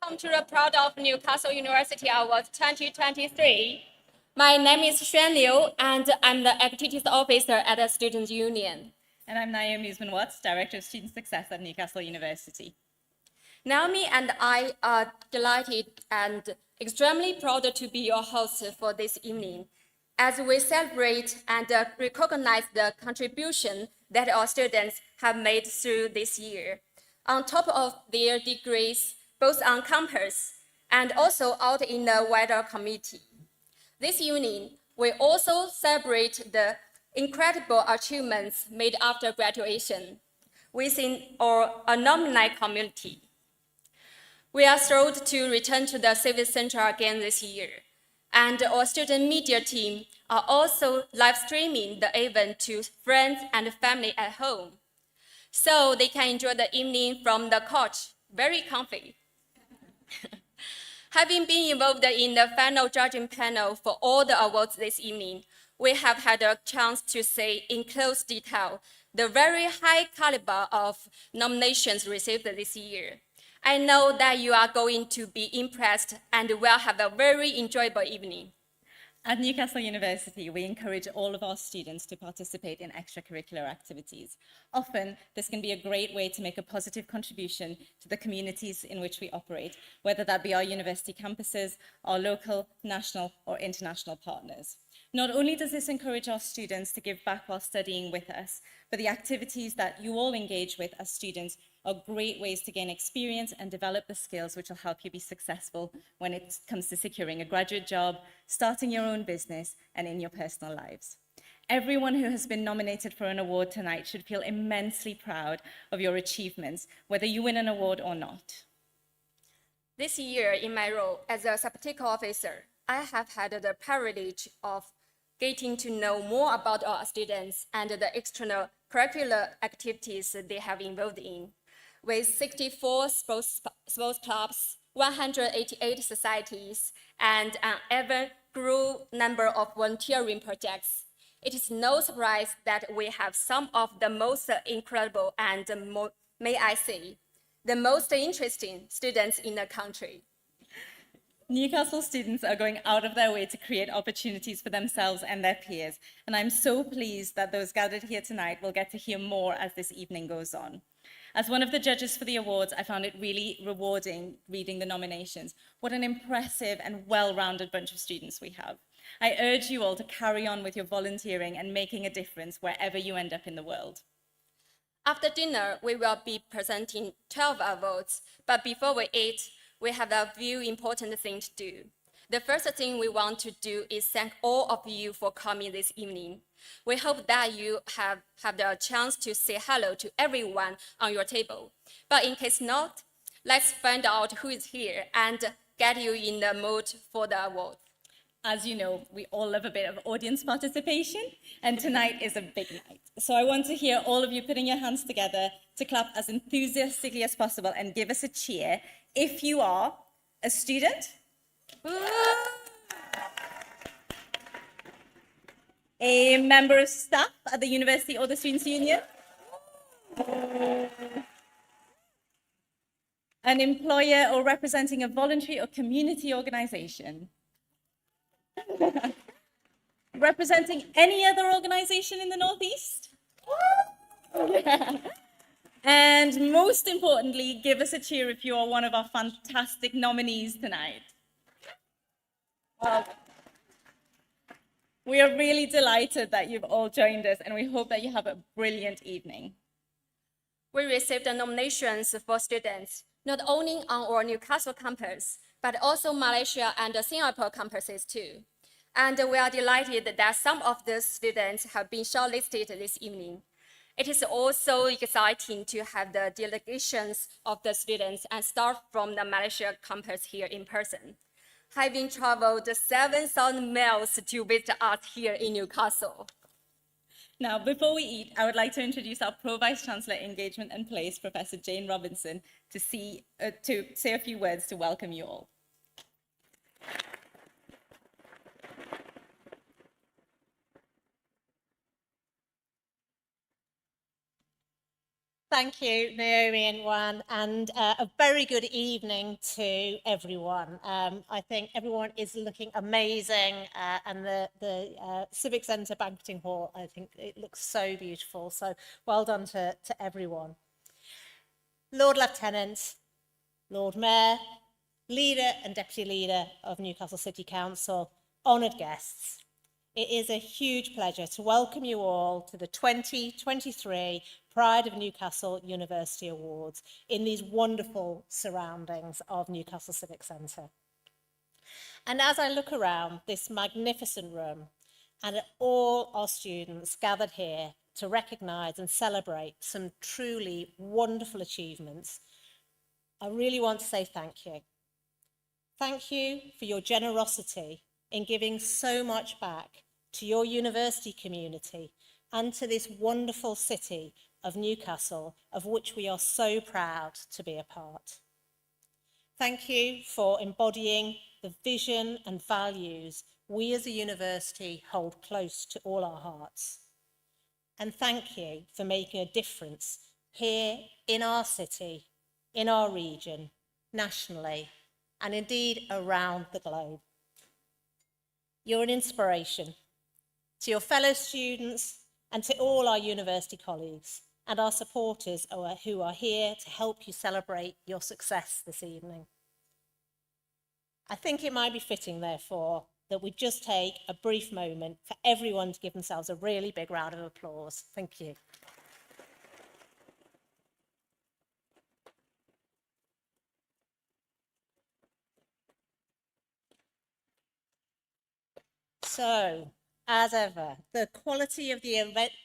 Welcome to the Proud of Newcastle University Awards 2023. My name is Xuan Liu, and I'm the Activities Officer at the Students' Union. And I'm Naomi Usman-Watts, Director of Student Success at Newcastle University. Naomi and I are delighted and extremely proud to be your hosts for this evening, as we celebrate and recognize the contribution that our students have made through this year, on top of their degrees, both on campus and also out in the wider community. This evening, we also celebrate the incredible achievements made after graduation within our alumni community. We are thrilled to return to the Civic Center again this year, and our student media team are also live streaming the event to friends and family at home, so they can enjoy the evening from the couch, very comfy. Having been involved in the final judging panel for all the awards this evening, we have had a chance to see in close detail the very high caliber of nominations received this year. I know that you are going to be impressed and will have a very enjoyable evening. At Newcastle University, we encourage all of our students to participate in extracurricular activities. Often, this can be a great way to make a positive contribution to the communities in which we operate, whether that be our university campuses, our local, national, or international partners. Not only does this encourage our students to give back while studying with us, but the activities that you all engage with as students are great ways to gain experience and develop the skills which will help you be successful when it comes to securing a graduate job, starting your own business, and in your personal lives. Everyone who has been nominated for an award tonight should feel immensely proud of your achievements, whether you win an award or not. This year, in my role as a subject officer, I have had the privilege of getting to know more about our students and the external curricular activities they have involved in. With 64 sports clubs, 188 societies, and an ever-growing number of volunteering projects, it is no surprise that we have some of the most incredible and, may I say, the most interesting students in the country. Newcastle students are going out of their way to create opportunities for themselves and their peers, and I'm so pleased that those gathered here tonight will get to hear more as this evening goes on. As one of the judges for the awards, I found it really rewarding reading the nominations. What an impressive and well-rounded bunch of students we have. I urge you all to carry on with your volunteering and making a difference wherever you end up in the world. After dinner, we will be presenting 12 awards, but before we eat, we have a few important things to do. The first thing we want to do is thank all of you for coming this evening. We hope that you have the chance to say hello to everyone on your table. But in case not, let's find out who is here and get you in the mood for the award. As you know, we all love a bit of audience participation, and tonight is a big night. So I want to hear all of you putting your hands together to clap as enthusiastically as possible and give us a cheer if you are a student, a member of staff at the university or the Students' Union, an employer or representing a voluntary or community organization, representing any other organization in the Northeast, and most importantly, give us a cheer if you are one of our fantastic nominees tonight. We are really delighted that you've all joined us, and we hope that you have a brilliant evening. We received nominations for students, not only on our Newcastle campus, but also Malaysia and Singapore campuses too. And we are delighted that some of these students have been shortlisted this evening. It is also exciting to have the delegations of the students and staff from the Malaysia campus here in person, having traveled 7,000 miles to visit us here in Newcastle. Now, before we eat, I would like to introduce our Pro-Vice Chancellor Engagement and Place, Professor Jane Robinson, to say a few words to welcome you all. Thank you, Naomi and Juan, and a very good evening to everyone. I think everyone is looking amazing, and the Civic Centre Banqueting Hall, I think it looks so beautiful. So well done to everyone. Lord Lieutenant, Lord Mayor, Leader and Deputy Leader of Newcastle City Council, honoured guests. It is a huge pleasure to welcome you all to the 2023 Pride of Newcastle University Awards in these wonderful surroundings of Newcastle Civic Centre. And as I look around this magnificent room and at all our students gathered here to recognise and celebrate some truly wonderful achievements, I really want to say thank you. Thank you for your generosity in giving so much back to your university community and to this wonderful city of Newcastle, of which we are so proud to be a part. Thank you for embodying the vision and values we as a university hold close to all our hearts. And thank you for making a difference here in our city, in our region, nationally, and indeed around the globe. You're an inspiration to your fellow students and to all our university colleagues and our supporters who are here to help you celebrate your success this evening. I think it might be fitting, therefore, that we just take a brief moment for everyone to give themselves a really big round of applause. Thank you. So, as ever, the quality of the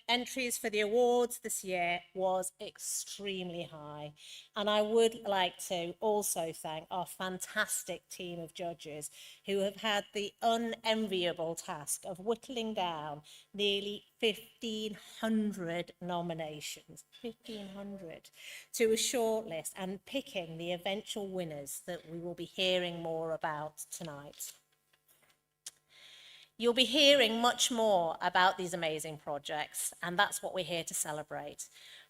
entries for the awards this year was extremely high. And I would like to also thank our fantastic team of judges who have had the unenviable task of whittling down nearly 1,500 nominations, 1,500, to a shortlist and picking the eventual winners that we will be hearing more about tonight. You'll be hearing much more about these amazing projects, and that's what we're here to celebrate.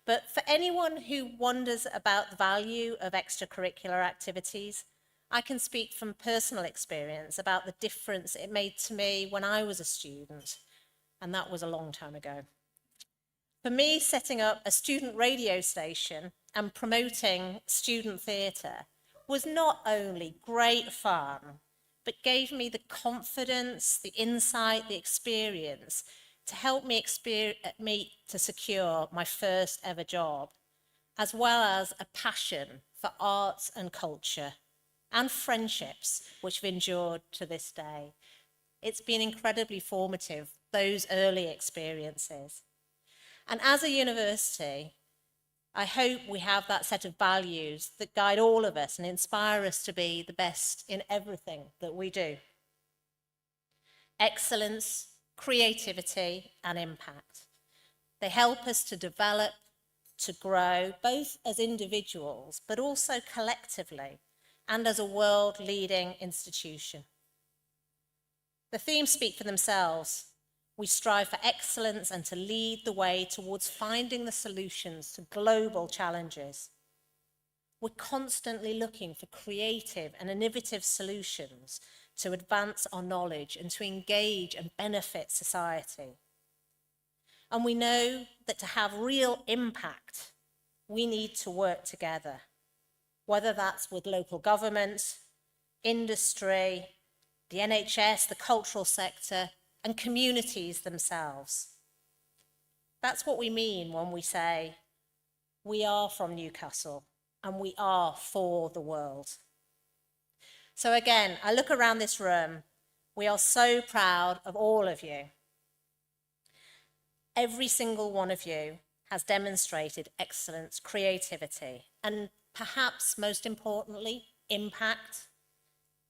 But for anyone who wonders about the value of extracurricular activities, I can speak from personal experience about the difference it made to me when I was a student, and that was a long time ago. For me, setting up a student radio station and promoting student theatre was not only great fun, but gave me the confidence, the insight, the experience to help me to secure my first ever job, as well as a passion for arts and culture and friendships, which have endured to this day. It's been incredibly formative, those early experiences. And as a university, I hope we have that set of values that guide all of us and inspire us to be the best in everything that we do. Excellence, creativity, and impact. They help us to develop, to grow, both as individuals, but also collectively, and as a world-leading institution. The themes speak for themselves. We strive for excellence and to lead the way towards finding the solutions to global challenges. We're constantly looking for creative and innovative solutions to advance our knowledge and to engage and benefit society. And we know that to have real impact, we need to work together, whether that's with local government, industry, the NHS, the cultural sector, and communities themselves. That's what we mean when we say, we are from Newcastle and we are for the world. So again, I look around this room, we are so proud of all of you. Every single one of you has demonstrated excellence, creativity, and perhaps most importantly, impact.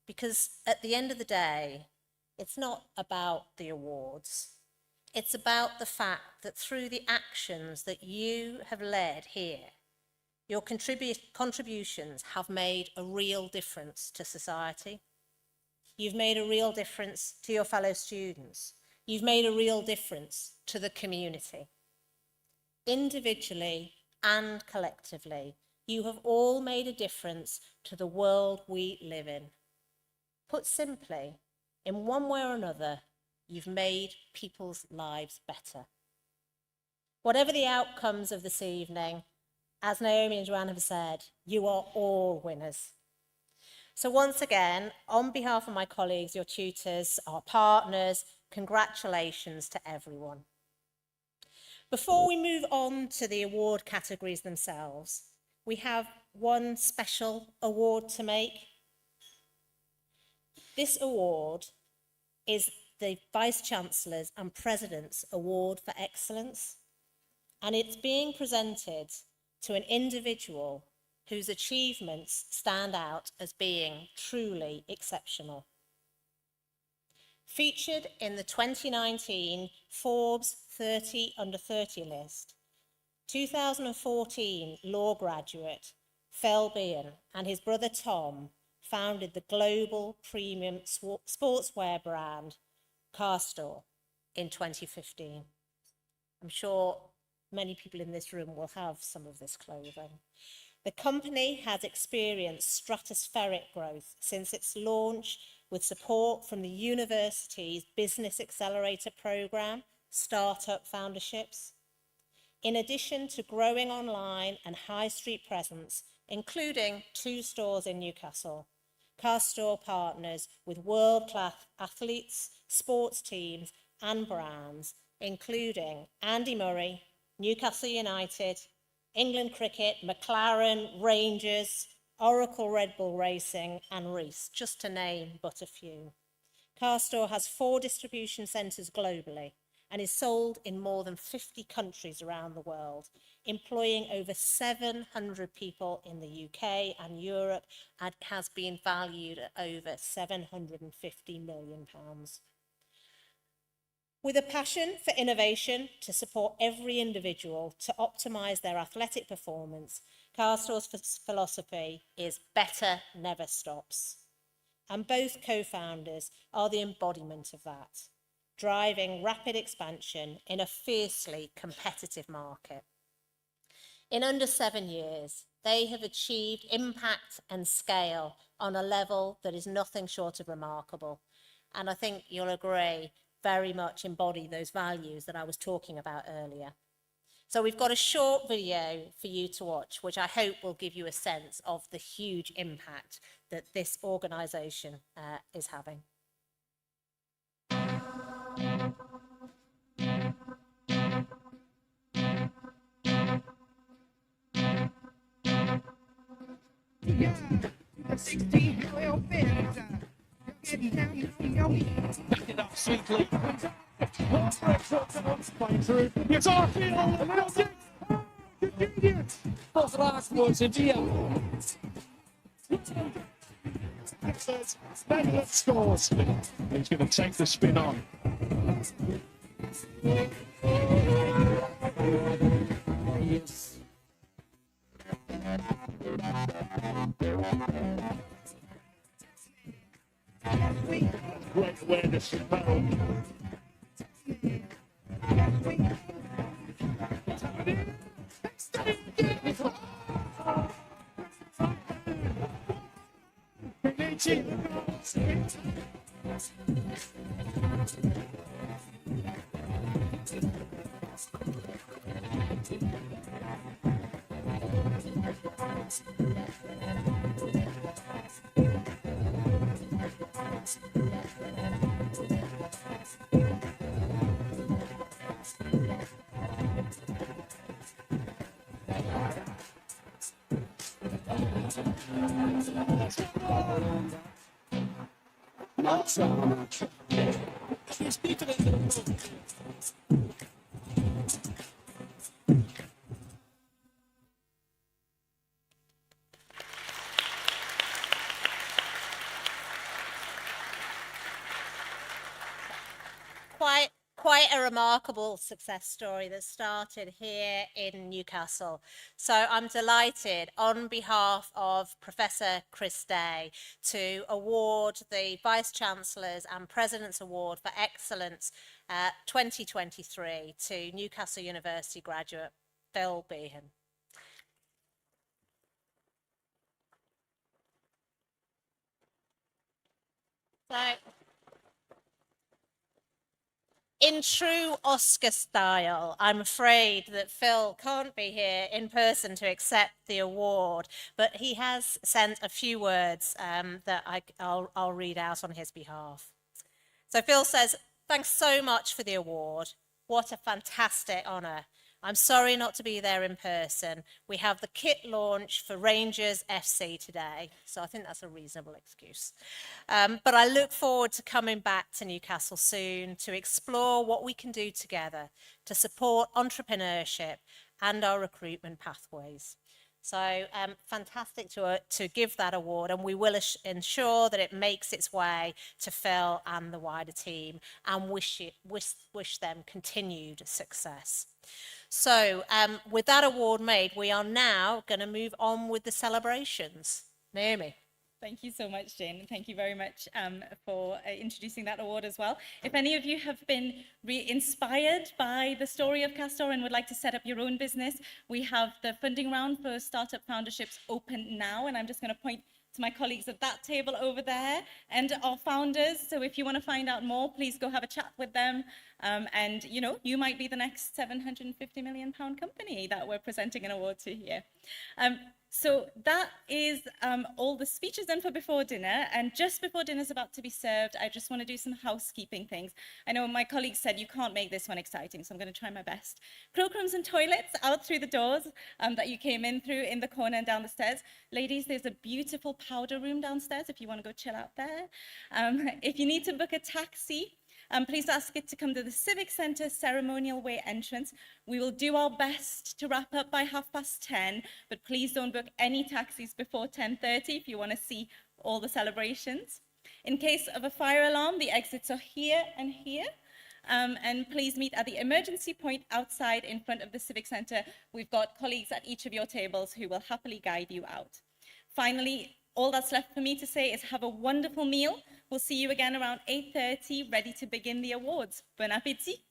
Because at the end of the day, it's not about the awards. It's about the fact that through the actions that you have led here, your contributions have made a real difference to society. You've made a real difference to your fellow students. You've made a real difference to the community. Individually and collectively, you have all made a difference to the world we live in. Put simply, in one way or another, you've made people's lives better. Whatever the outcomes of this evening, as Naomi and Joanne have said, you are all winners. So once again, on behalf of my colleagues, your tutors, our partners, congratulations to everyone. Before we move on to the award categories themselves, we have one special award to make. This award is the Vice-Chancellor's and President's Award for Excellence, and it's being presented to an individual whose achievements stand out as being truly exceptional. Featured in the 2019 Forbes 30 Under 30 list, 2014 law graduate Phil Behan and his brother Tom founded the global premium sportswear brand Castor in 2015. I'm sure many people in this room will have some of this clothing. The company has experienced stratospheric growth since its launch, with support from the university's Business Accelerator program, Startup Founderships. In addition to growing online and high street presence, including 2 stores in Newcastle, Castor partners with world-class athletes, sports teams and brands, including Andy Murray, Newcastle United, England Cricket, McLaren, Rangers, Oracle Red Bull Racing and Reese, just to name but a few. Castor has 4 distribution centres globally and is sold in more than 50 countries around the world, employing over 700 people in the UK and Europe, and has been valued at over £750 million. With a passion for innovation to support every individual to optimise their athletic performance, Castor's philosophy is better never stops. And both co-founders are the embodiment of that, driving rapid expansion in a fiercely competitive market. In under 7 years, they have achieved impact and scale on a level that is nothing short of remarkable. And I think you'll agree, very much embody those values that I was talking about earlier. So we've got a short video for you to watch, which I hope will give you a sense of the huge impact that this organisation is having. Yeah, 16 12 minutes. Getting down, back it up sweetly. It's our field, little Dick. Oh, convenient. Those last words in here. Magnet scores. He's going to take the spin on. Yes. Great awareness of power. Not so much. Quite a remarkable success story that started here in Newcastle. So I'm delighted on behalf of Professor Chris Day to award the Vice-Chancellor's and President's Award for Excellence 2023 to Newcastle University graduate Phil Behan. So, in true Oscar style, I'm afraid that Phil can't be here in person to accept the award, but he has sent a few words that I'll read out on his behalf. So Phil says, thanks so much for the award. What a fantastic honour. I'm sorry not to be there in person. We have the kit launch for Rangers FC today, so I think that's a reasonable excuse. But I look forward to coming back to Newcastle soon to explore what we can do together to support entrepreneurship and our recruitment pathways. So fantastic to give that award, and we will ensure that it makes its way to Phil and the wider team, and wish them continued success. So with that award made, we are now going to move on with the celebrations. Naomi. Thank you so much, Jane, and thank you very much for introducing that award as well. If any of you have been inspired by the story of Castor and would like to set up your own business, we have the funding round for startup founderships open now, and I'm just going to point to my colleagues at that table over there and our founders. So if you want to find out more, please go have a chat with them. And, you know, you might be the next £750 million company that we're presenting an award to here. So that is all the speeches done for before dinner. And just before dinner is about to be served, I just want to do some housekeeping things. I know my colleagues said you can't make this one exciting, so I'm going to try my best. Cloakrooms and toilets out through the doors that you came in through in the corner and down the stairs. Ladies, there's a beautiful powder room downstairs if you want to go chill out there. If you need to book a taxi, please ask it to come to the Civic Centre Ceremonial Way entrance. We will do our best to wrap up by 10:30, but please don't book any taxis before 10:30 if you want to see all the celebrations. In case of a fire alarm, the exits are here and here. And please meet at the emergency point outside in front of the Civic Centre. We've got colleagues at each of your tables who will happily guide you out. Finally, all that's left for me to say is have a wonderful meal. We'll see you again around 8:30, ready to begin the awards. Bon appétit.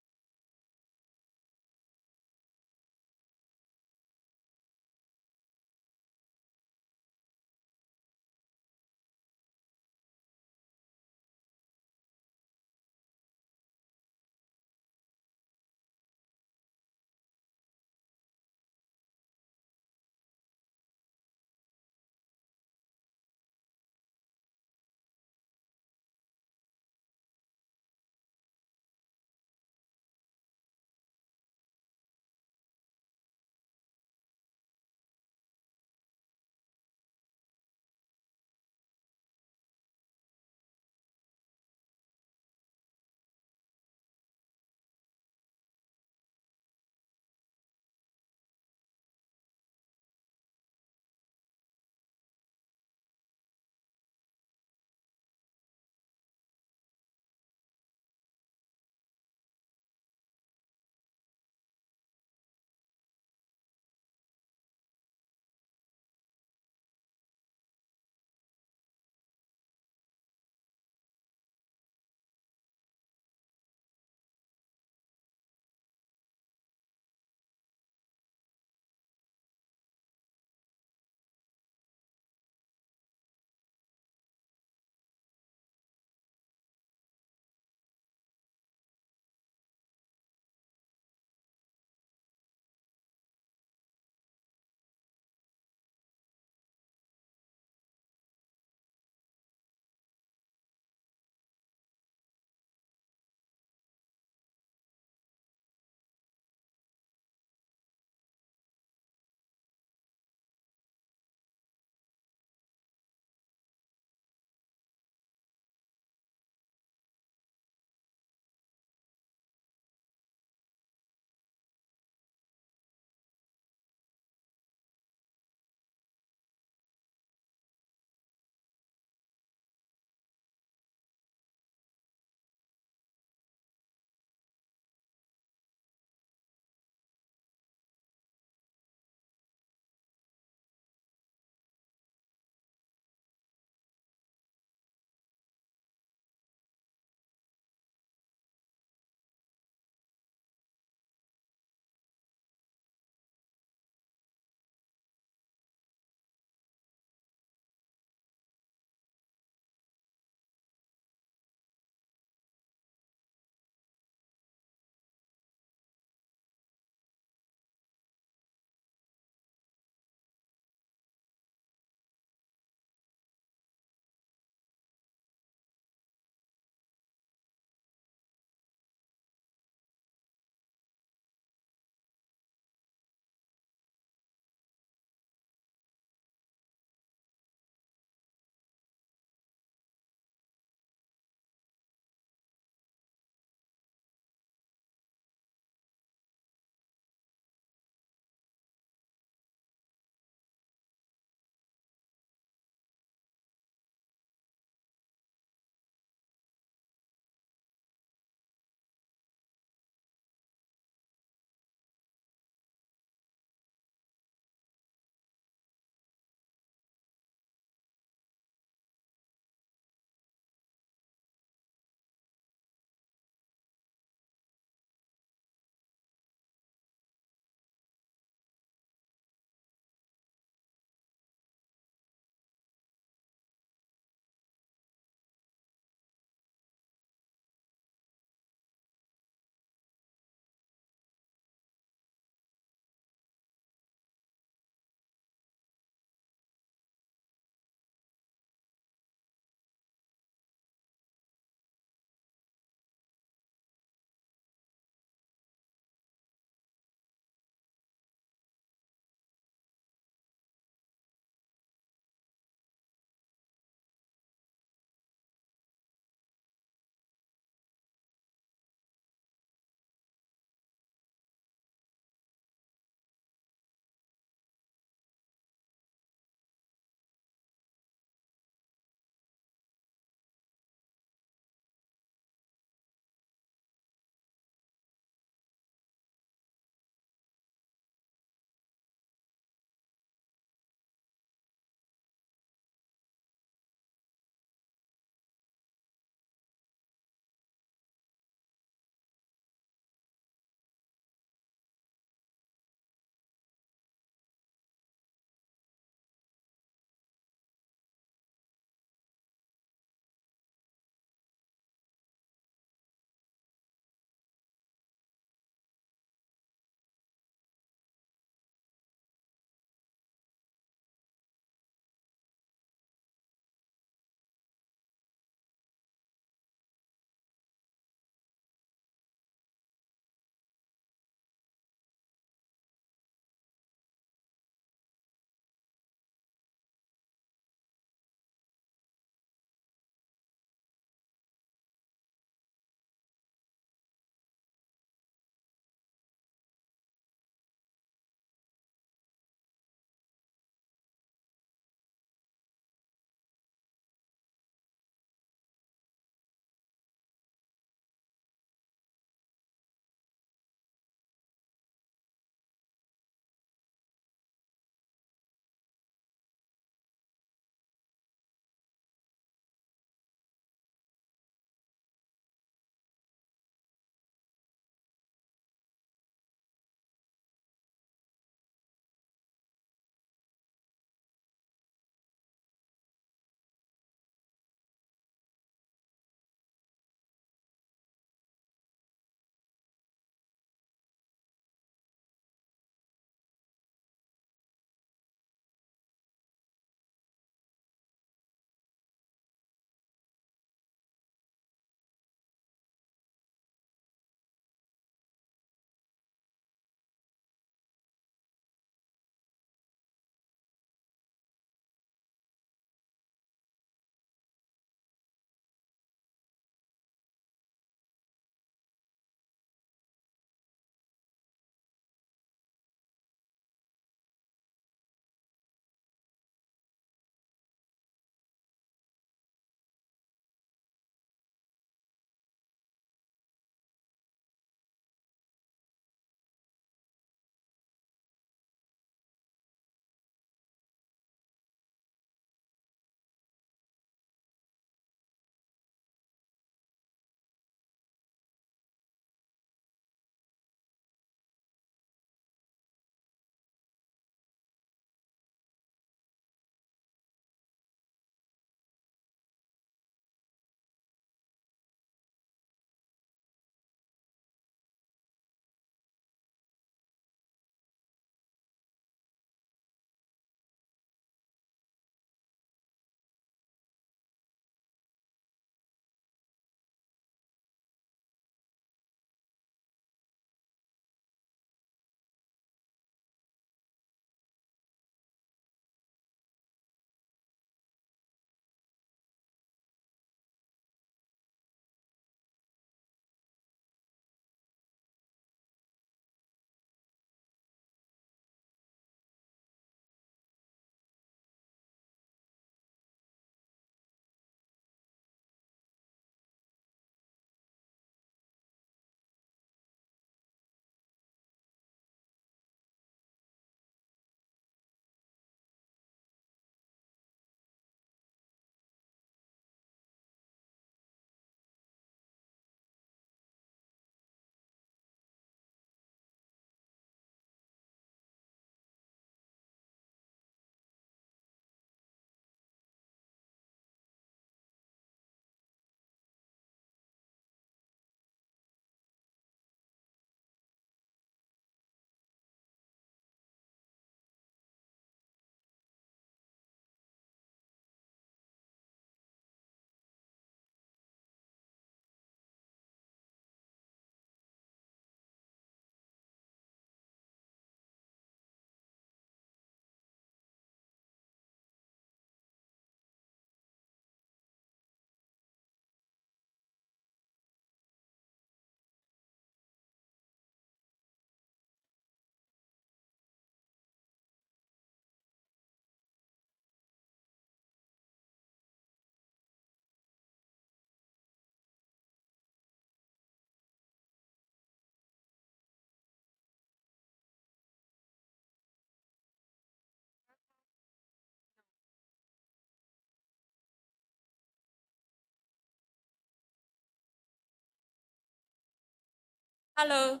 Hello.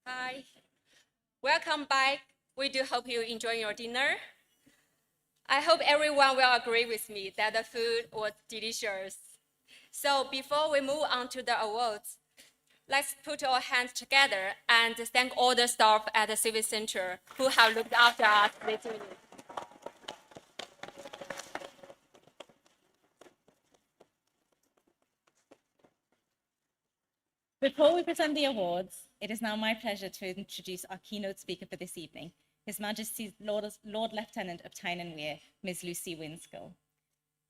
Hi. Welcome back. We do hope you enjoy your dinner. I hope everyone will agree with me that the food was delicious. So before we move on to the awards, let's put our hands together and thank all the staff at the Civic Center who have looked after us this evening. Before we present the awards, it is now my pleasure to introduce our keynote speaker for this evening, His Majesty's Lord Lieutenant of Tyne and Wear, Ms. Lucy Winskill.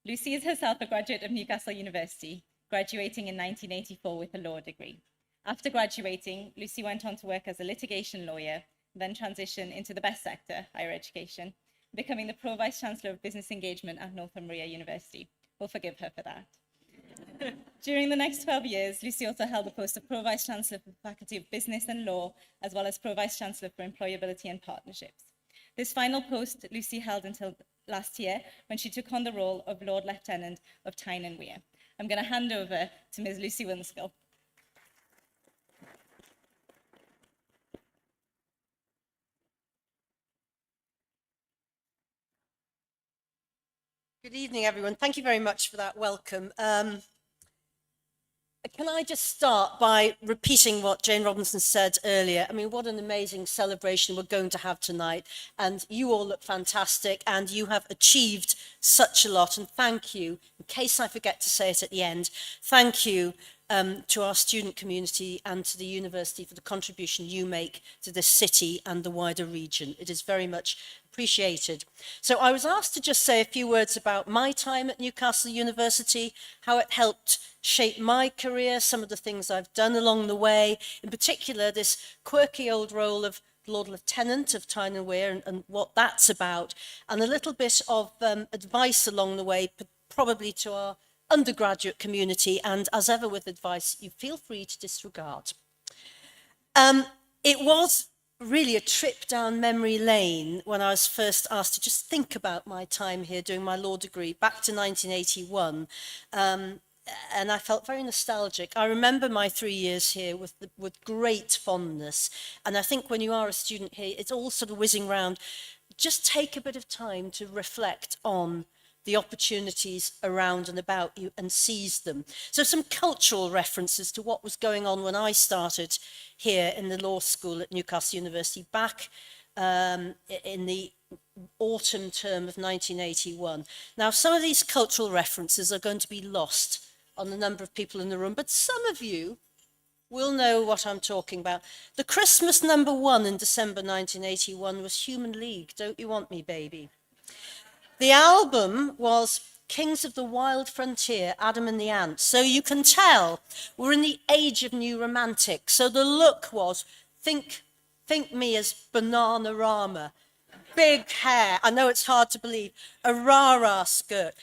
Lucy is herself a graduate of Newcastle University, graduating in 1984 with a law degree. After graduating, Lucy went on to work as a litigation lawyer, then transitioned into the best sector, higher education, becoming the Pro Vice Chancellor of Business Engagement at Northumbria University. We'll forgive her for that. During the next 12 years, Lucy also held the post of Pro Vice Chancellor for the Faculty of Business and Law, as well as Pro Vice Chancellor for Employability and Partnerships. This final post Lucy held until last year, when she took on the role of Lord Lieutenant of Tyne and Wear. I'm going to hand over to Ms. Lucy Winskill. Good evening, everyone. Thank you very much for that welcome. Can I just start by repeating what Jane Robinson said earlier? I mean, what an amazing celebration we're going to have tonight. And you all look fantastic and you have achieved such a lot. And thank you, in case I forget to say it at the end, thank you to our student community and to the university for the contribution you make to this city and the wider region. It is very much appreciated. So I was asked to just say a few words about my time at Newcastle University, how it helped shape my career, some of the things I've done along the way, in particular this quirky old role of Lord Lieutenant of Tyne and Wear and what that's about, and a little bit of advice along the way, probably to our undergraduate community, and as ever with advice, you feel free to disregard. It was really a trip down memory lane when I was first asked to just think about my time here doing my law degree back to 1981. And I felt very nostalgic. I remember my 3 years here with great fondness. And I think when you are a student here, it's all sort of whizzing around. Just take a bit of time to reflect on the opportunities around and about you and seize them. So some cultural references to what was going on when I started here in the law school at Newcastle University back in the autumn term of 1981. Now, some of these cultural references are going to be lost on the number of people in the room, but some of you will know what I'm talking about. The Christmas #1 in December 1981 was Human League, Don't You Want Me, Baby? The album was Kings of the Wild Frontier, Adam and the Ants. So you can tell we're in the age of new romantic. So the look was, think me as Bananarama, big hair, I know it's hard to believe, a rah-rah skirt,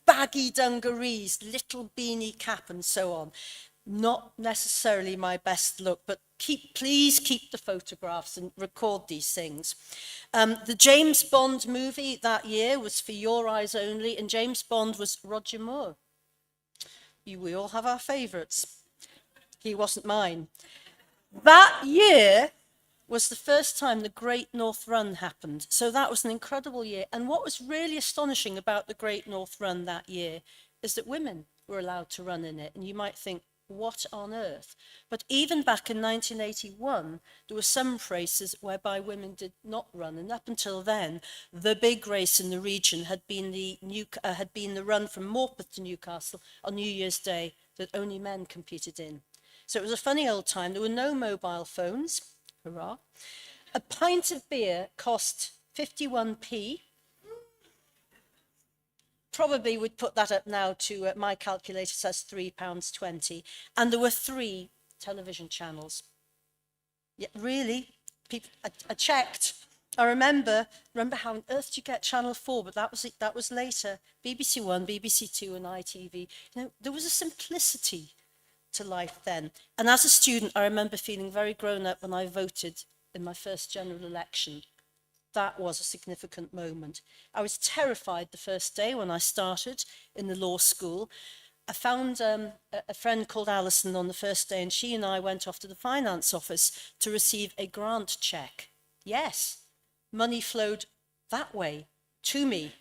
baggy dungarees, little beanie cap and so on. Not necessarily my best look, but please keep the photographs and record these things. The James Bond movie that year was For Your Eyes Only, and James Bond was Roger Moore. We all have our favourites. He wasn't mine. That year was the first time the Great North Run happened. So that was an incredible year. And what was really astonishing about the Great North Run that year is that women were allowed to run in it. And you might think, what on earth? But even back in 1981, there were some races whereby women did not run. And up until then, the big race in the region had been the run from Morpeth to Newcastle on New Year's Day that only men competed in. So it was a funny old time. There were no mobile phones. Hurrah. A pint of beer cost 51p. Probably would put that up now to, my calculator says £3.20. And there were 3 television channels. Yeah, really? People, I checked. I remember how on earth do you get Channel 4, but that was later. BBC 1, BBC 2 and ITV. You know, there was a simplicity to life then. And as a student, I remember feeling very grown up when I voted in my first general election. That was a significant moment. I was terrified the first day when I started in the law school. I found a friend called Alison on the first day, and she and I went off to the finance office to receive a grant check. Yes, money flowed that way to me,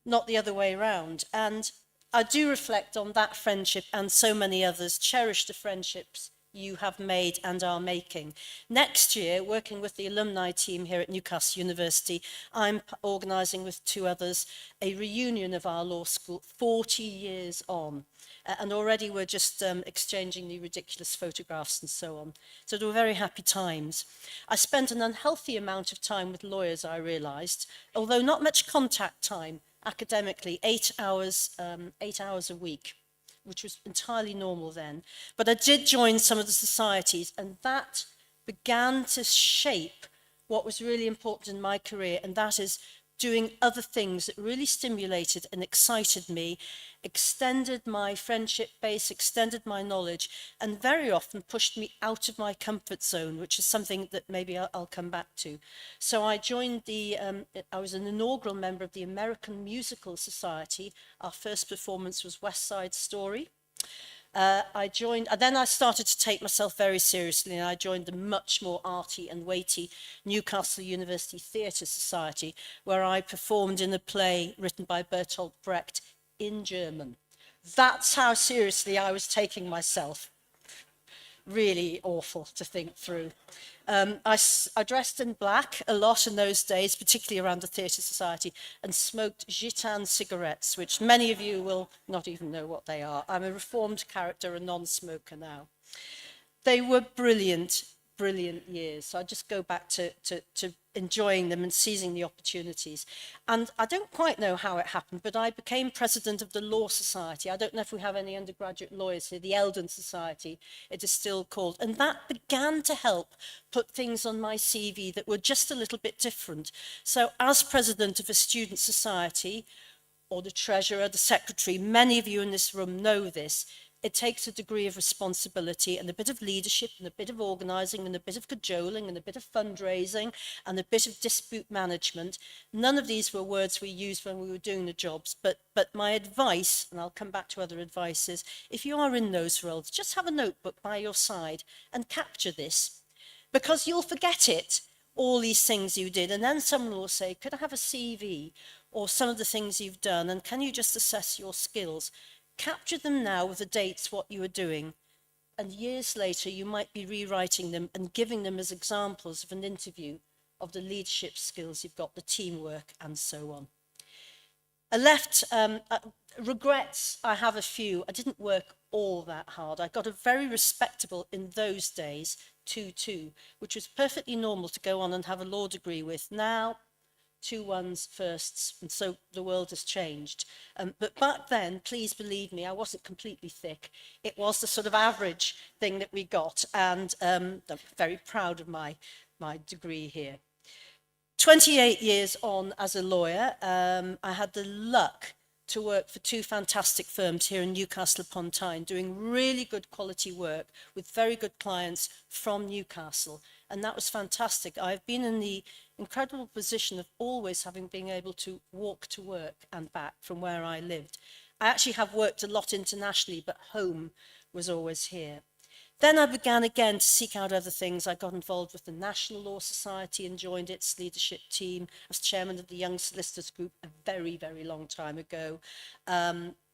not the other way around. And I do reflect on that friendship and so many others, cherish the friendships you have made and are making. Next year, working with the alumni team here at Newcastle University, I'm organising with 2 others a reunion of our law school 40 years on. And already we're just exchanging the ridiculous photographs and so on. So they were very happy times. I spent an unhealthy amount of time with lawyers, I realised, although not much contact time academically, 8 hours a week, which was entirely normal then. But I did join some of the societies, and that began to shape what was really important in my career, and that is doing other things that really stimulated and excited me, extended my friendship base, extended my knowledge, and very often pushed me out of my comfort zone, which is something that maybe I'll come back to. So I joined I was an inaugural member of the American Musical Society. Our first performance was West Side Story. Then I started to take myself very seriously, and I joined the much more arty and weighty Newcastle University Theatre Society, where I performed in a play written by Bertolt Brecht in German. That's how seriously I was taking myself. Really awful to think through. I dressed in black a lot in those days, particularly around the Theatre Society, and smoked Gitane cigarettes, which many of you will not even know what they are. I'm a reformed character, a non-smoker now. They were brilliant, brilliant years. So I just go back to enjoying them and seizing the opportunities. And I don't quite know how it happened, but I became president of the Law Society. I don't know if we have any undergraduate lawyers here, the Eldon Society, it is still called. And that began to help put things on my CV that were just a little bit different. So as president of a student society, or the treasurer, the secretary, many of you in this room know this, it takes a degree of responsibility and a bit of leadership and a bit of organising and a bit of cajoling and a bit of fundraising and a bit of dispute management. None of these were words we used when we were doing the jobs, but my advice, and I'll come back to other advices, if you are in those roles, just have a notebook by your side and capture this, because you'll forget it, all these things you did, and then someone will say, could I have a CV or some of the things you've done, and can you just assess your skills? Capture them now with the dates, what you are doing, and years later you might be rewriting them and giving them as examples of an interview of the leadership skills you've got, the teamwork and so on. Regrets, I have a few. I didn't work all that hard. I got a very respectable, in those days, 2-2, which was perfectly normal to go on and have a law degree with. Now, 2 1s, firsts, and so the world has changed. But back then, please believe me, I wasn't completely thick. It was the sort of average thing that we got, and I'm very proud of my degree here. 28 years on as a lawyer, I had the luck to work for 2 fantastic firms here in Newcastle upon Tyne, doing really good quality work with very good clients from Newcastle. And that was fantastic. I've been in the incredible position of always having been able to walk to work and back from where I lived. I actually have worked a lot internationally, but home was always here. Then I began again to seek out other things. I got involved with the National Law Society and joined its leadership team as chairman of the Young Solicitors Group a very, very long time ago.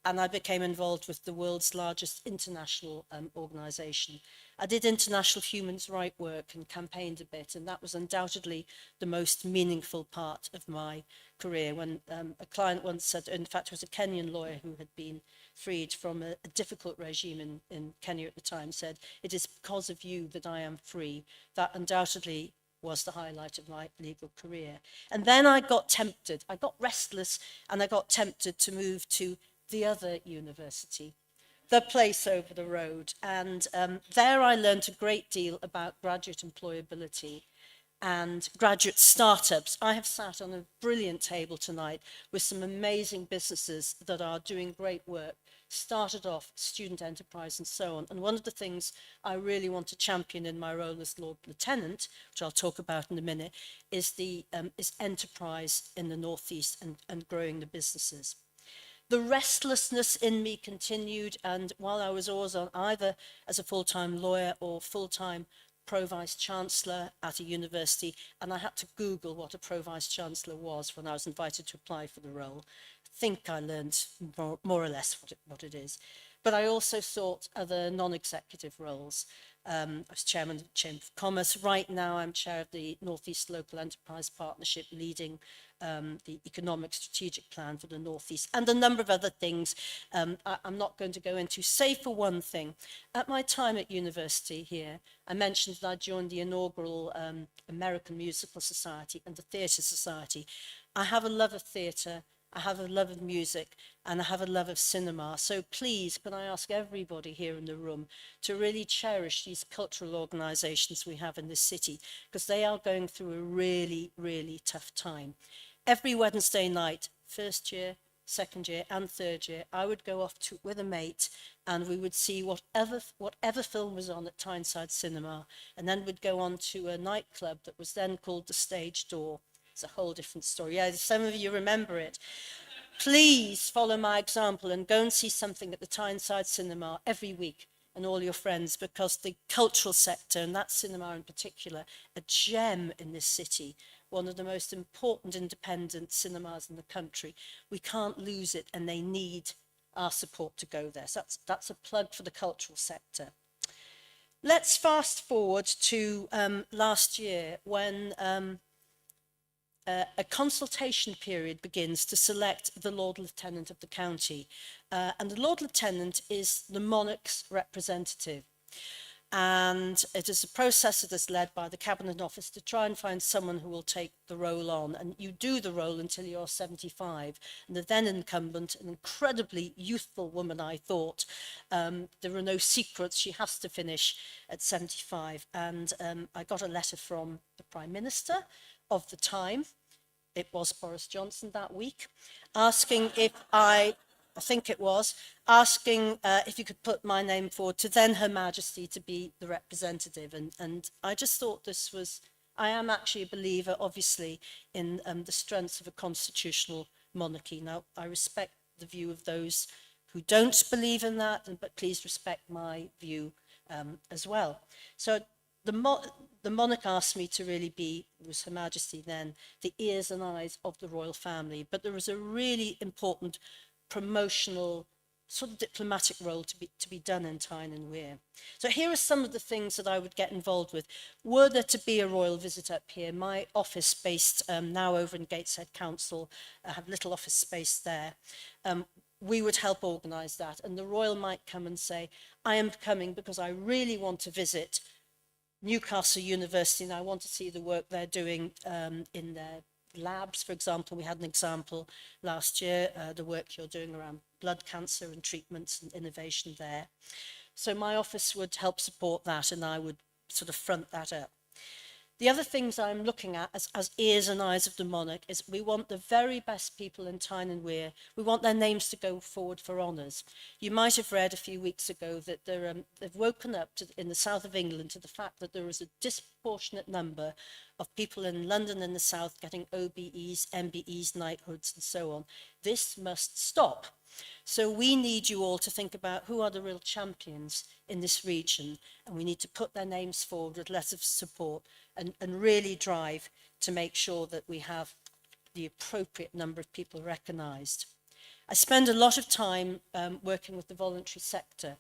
And I became involved with the world's largest international organisation. I did international human rights work and campaigned a bit, and that was undoubtedly the most meaningful part of my career. When a client once said, in fact it was a Kenyan lawyer who had been freed from a difficult regime in Kenya at the time, said, "It is because of you that I am free." That undoubtedly was the highlight of my legal career. And then I got tempted, I got restless, and I got tempted to move to the other university, the place over the road. And there I learned a great deal about graduate employability and graduate startups. I have sat on a brilliant table tonight with some amazing businesses that are doing great work, started off student enterprise and so on. And one of the things I really want to champion in my role as Lord Lieutenant, which I'll talk about in a minute, is enterprise in the Northeast and growing the businesses. The restlessness in me continued, and while I was always on either as a full-time lawyer or full-time Pro-Vice-Chancellor at a university, and I had to Google what a Pro-Vice-Chancellor was when I was invited to apply for the role. I think I learned more or less what it is. But I also sought other non-executive roles. I was chairman of the Chamber of Commerce. Right now, I'm chair of the North East Local Enterprise Partnership, leading the economic strategic plan for the North East, and a number of other things I'm not going to go into, save for one thing. At my time at university here, I mentioned that I joined the inaugural American Musical Society and the Theatre Society. I have a love of theatre, I have a love of music, and I have a love of cinema. So please, can I ask everybody here in the room to really cherish these cultural organisations we have in this city, because they are going through a really, really tough time. Every Wednesday night, first year, second year and third year, I would go off with a mate and we would see whatever film was on at Tyneside Cinema, and then we'd go on to a nightclub that was then called the Stage Door. It's a whole different story. Yeah, some of you remember it. Please follow my example and go and see something at the Tyneside Cinema every week, and all your friends, because the cultural sector, and that cinema in particular, a gem in this city, one of the most important independent cinemas in the country. We can't lose it, and they need our support to go there. So that's a plug for the cultural sector. Let's fast forward to last year, when a consultation period begins to select the Lord Lieutenant of the county. And the Lord Lieutenant is the monarch's representative. And it is a process that is led by the Cabinet Office to try and find someone who will take the role on. And you do the role until you're 75. And the then incumbent, an incredibly youthful woman, I thought, there are no secrets, she has to finish at 75. And I got a letter from the Prime Minister of the time, it was Boris Johnson that week, asking if asking if you could put my name forward to then Her Majesty to be the representative. And I just thought this was, I am actually a believer, obviously, in the strengths of a constitutional monarchy. Now, I respect the view of those who don't believe in that, but please respect my view as well. So the monarch asked me to really be, it was Her Majesty then, the ears and eyes of the royal family. But there was a really important promotional, sort of diplomatic role to be done in Tyne and Wear. So here are some of the things that I would get involved with. Were there to be a royal visit up here, my office based now over in Gateshead Council, I have little office space there. We would help organise that, and the royal might come and say, I am coming because I really want to visit Newcastle University and I want to see the work they're doing in their labs. For example, we had an example last year, the work you're doing around blood cancer and treatments and innovation there. So my office would help support that, and I would sort of front that up. The other things I'm looking at as ears and eyes of the monarch is we want the very best people in Tyne and Wear. We want their names to go forward for honours. You might have read a few weeks ago that they've woken up in the south of England to the fact that there is a disproportionate number of people in London and the south getting OBEs, MBEs, knighthoods and so on. This must stop. So we need you all to think about who are the real champions in this region, and we need to put their names forward with letters of support and really drive to make sure that we have the appropriate number of people recognised. I spend a lot of time working with the voluntary sector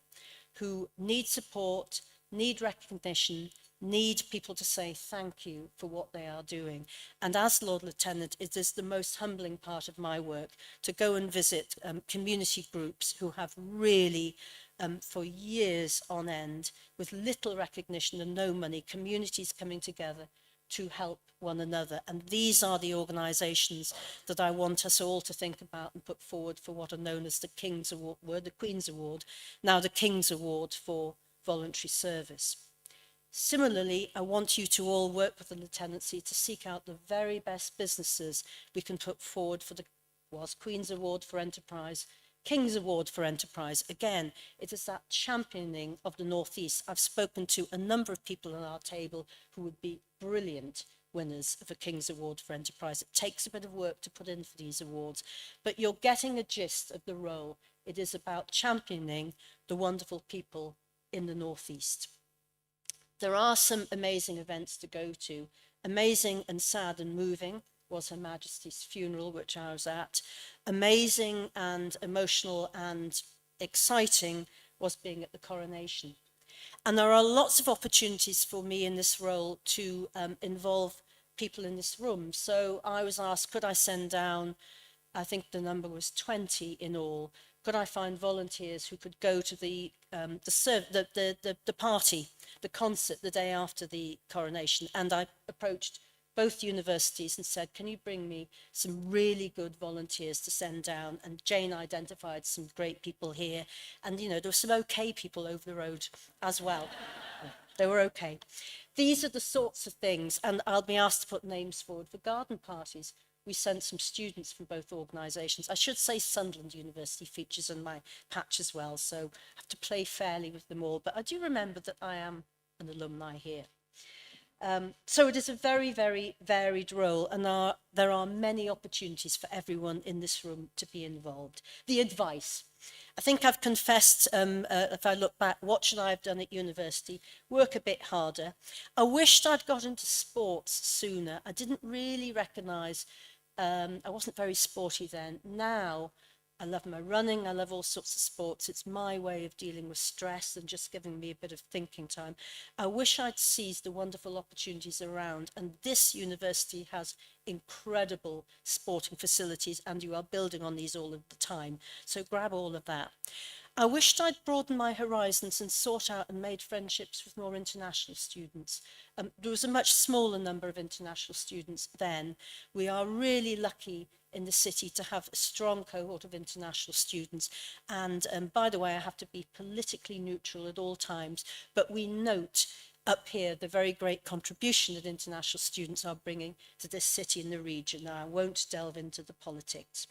who need support, need recognition, need people to say thank you for what they are doing. And as Lord Lieutenant, it is the most humbling part of my work to go and visit community groups who have really, for years on end, with little recognition and no money, communities coming together to help one another. And these are the organisations that I want us all to think about and put forward for what are known as the King's Award, were the Queen's Award, now the King's Award for voluntary service. Similarly, I want you to all work with the Lieutenancy to seek out the very best businesses we can put forward for the Queen's Award for Enterprise, King's Award for Enterprise. Again, it is that championing of the North East. I've spoken to a number of people at our table who would be brilliant winners of a King's Award for Enterprise. It takes a bit of work to put in for these awards, but you're getting a gist of the role. It is about championing the wonderful people in the North East. There are some amazing events to go to. Amazing and sad and moving was Her Majesty's funeral, which I was at. Amazing and emotional and exciting was being at the coronation. And there are lots of opportunities for me in this role to involve people in this room. So I was asked, could I send down, I think the number was 20 in all, could I find volunteers who could go to the party, the concert the day after the coronation? And I approached both universities and said, can you bring me some really good volunteers to send down? And Jane identified some great people here. And, you know, there were some okay people over the road as well. They were okay. These are the sorts of things, and I'll be asked to put names forward for garden parties. We sent some students from both organisations. I should say Sunderland University features on my patch as well, so I have to play fairly with them all. But I do remember that I am an alumni here. So it is a very, very varied role, and there are many opportunities for everyone in this room to be involved. The advice. I think I've confessed, if I look back, what should I have done at university? Work a bit harder. I wished I'd got into sports sooner. I didn't really recognise, I wasn't very sporty then. Now, I love my running, I love all sorts of sports. It's my way of dealing with stress and just giving me a bit of thinking time. I wish I'd seized the wonderful opportunities around, and this university has incredible sporting facilities, and you are building on these all of the time. So grab all of that. I wished I'd broadened my horizons and sought out and made friendships with more international students. There was a much smaller number of international students then. We are really lucky in the city to have a strong cohort of international students. And by the way, I have to be politically neutral at all times, but we note up here the very great contribution that international students are bringing to this city and the region. Now, I won't delve into the politics.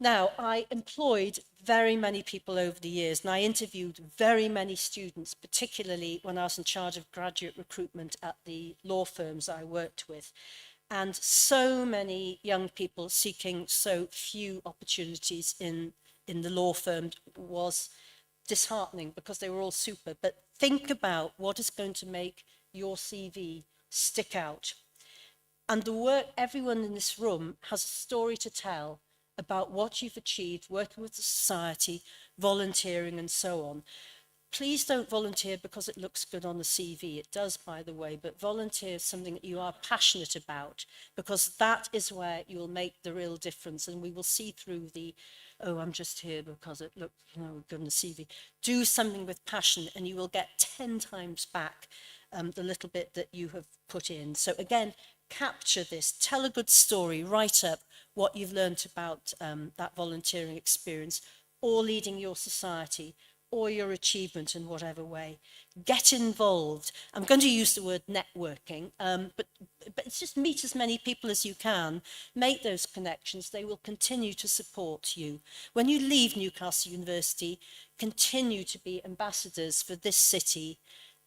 Now, I employed very many people over the years, and I interviewed very many students, particularly when I was in charge of graduate recruitment at the law firms I worked with. And so many young people seeking so few opportunities in the law firm was disheartening, because they were all super. But think about what is going to make your CV stick out. And the work, everyone in this room has a story to tell about what you've achieved working with the society, volunteering and so on. Please don't volunteer because it looks good on the CV. It does, by the way, but volunteer something that you are passionate about, because that is where you will make the real difference. And we will see through the, oh, I'm just here because it looked, you know, good on the CV. Do something with passion and you will get 10 times back the little bit that you have put in. So again, capture this, tell a good story, write up what you've learned about that volunteering experience, or leading your society, or your achievement in whatever way. Get involved. I'm going to use the word networking, but it's just meet as many people as you can, make those connections. They will continue to support you. When you leave Newcastle University, continue to be ambassadors for this city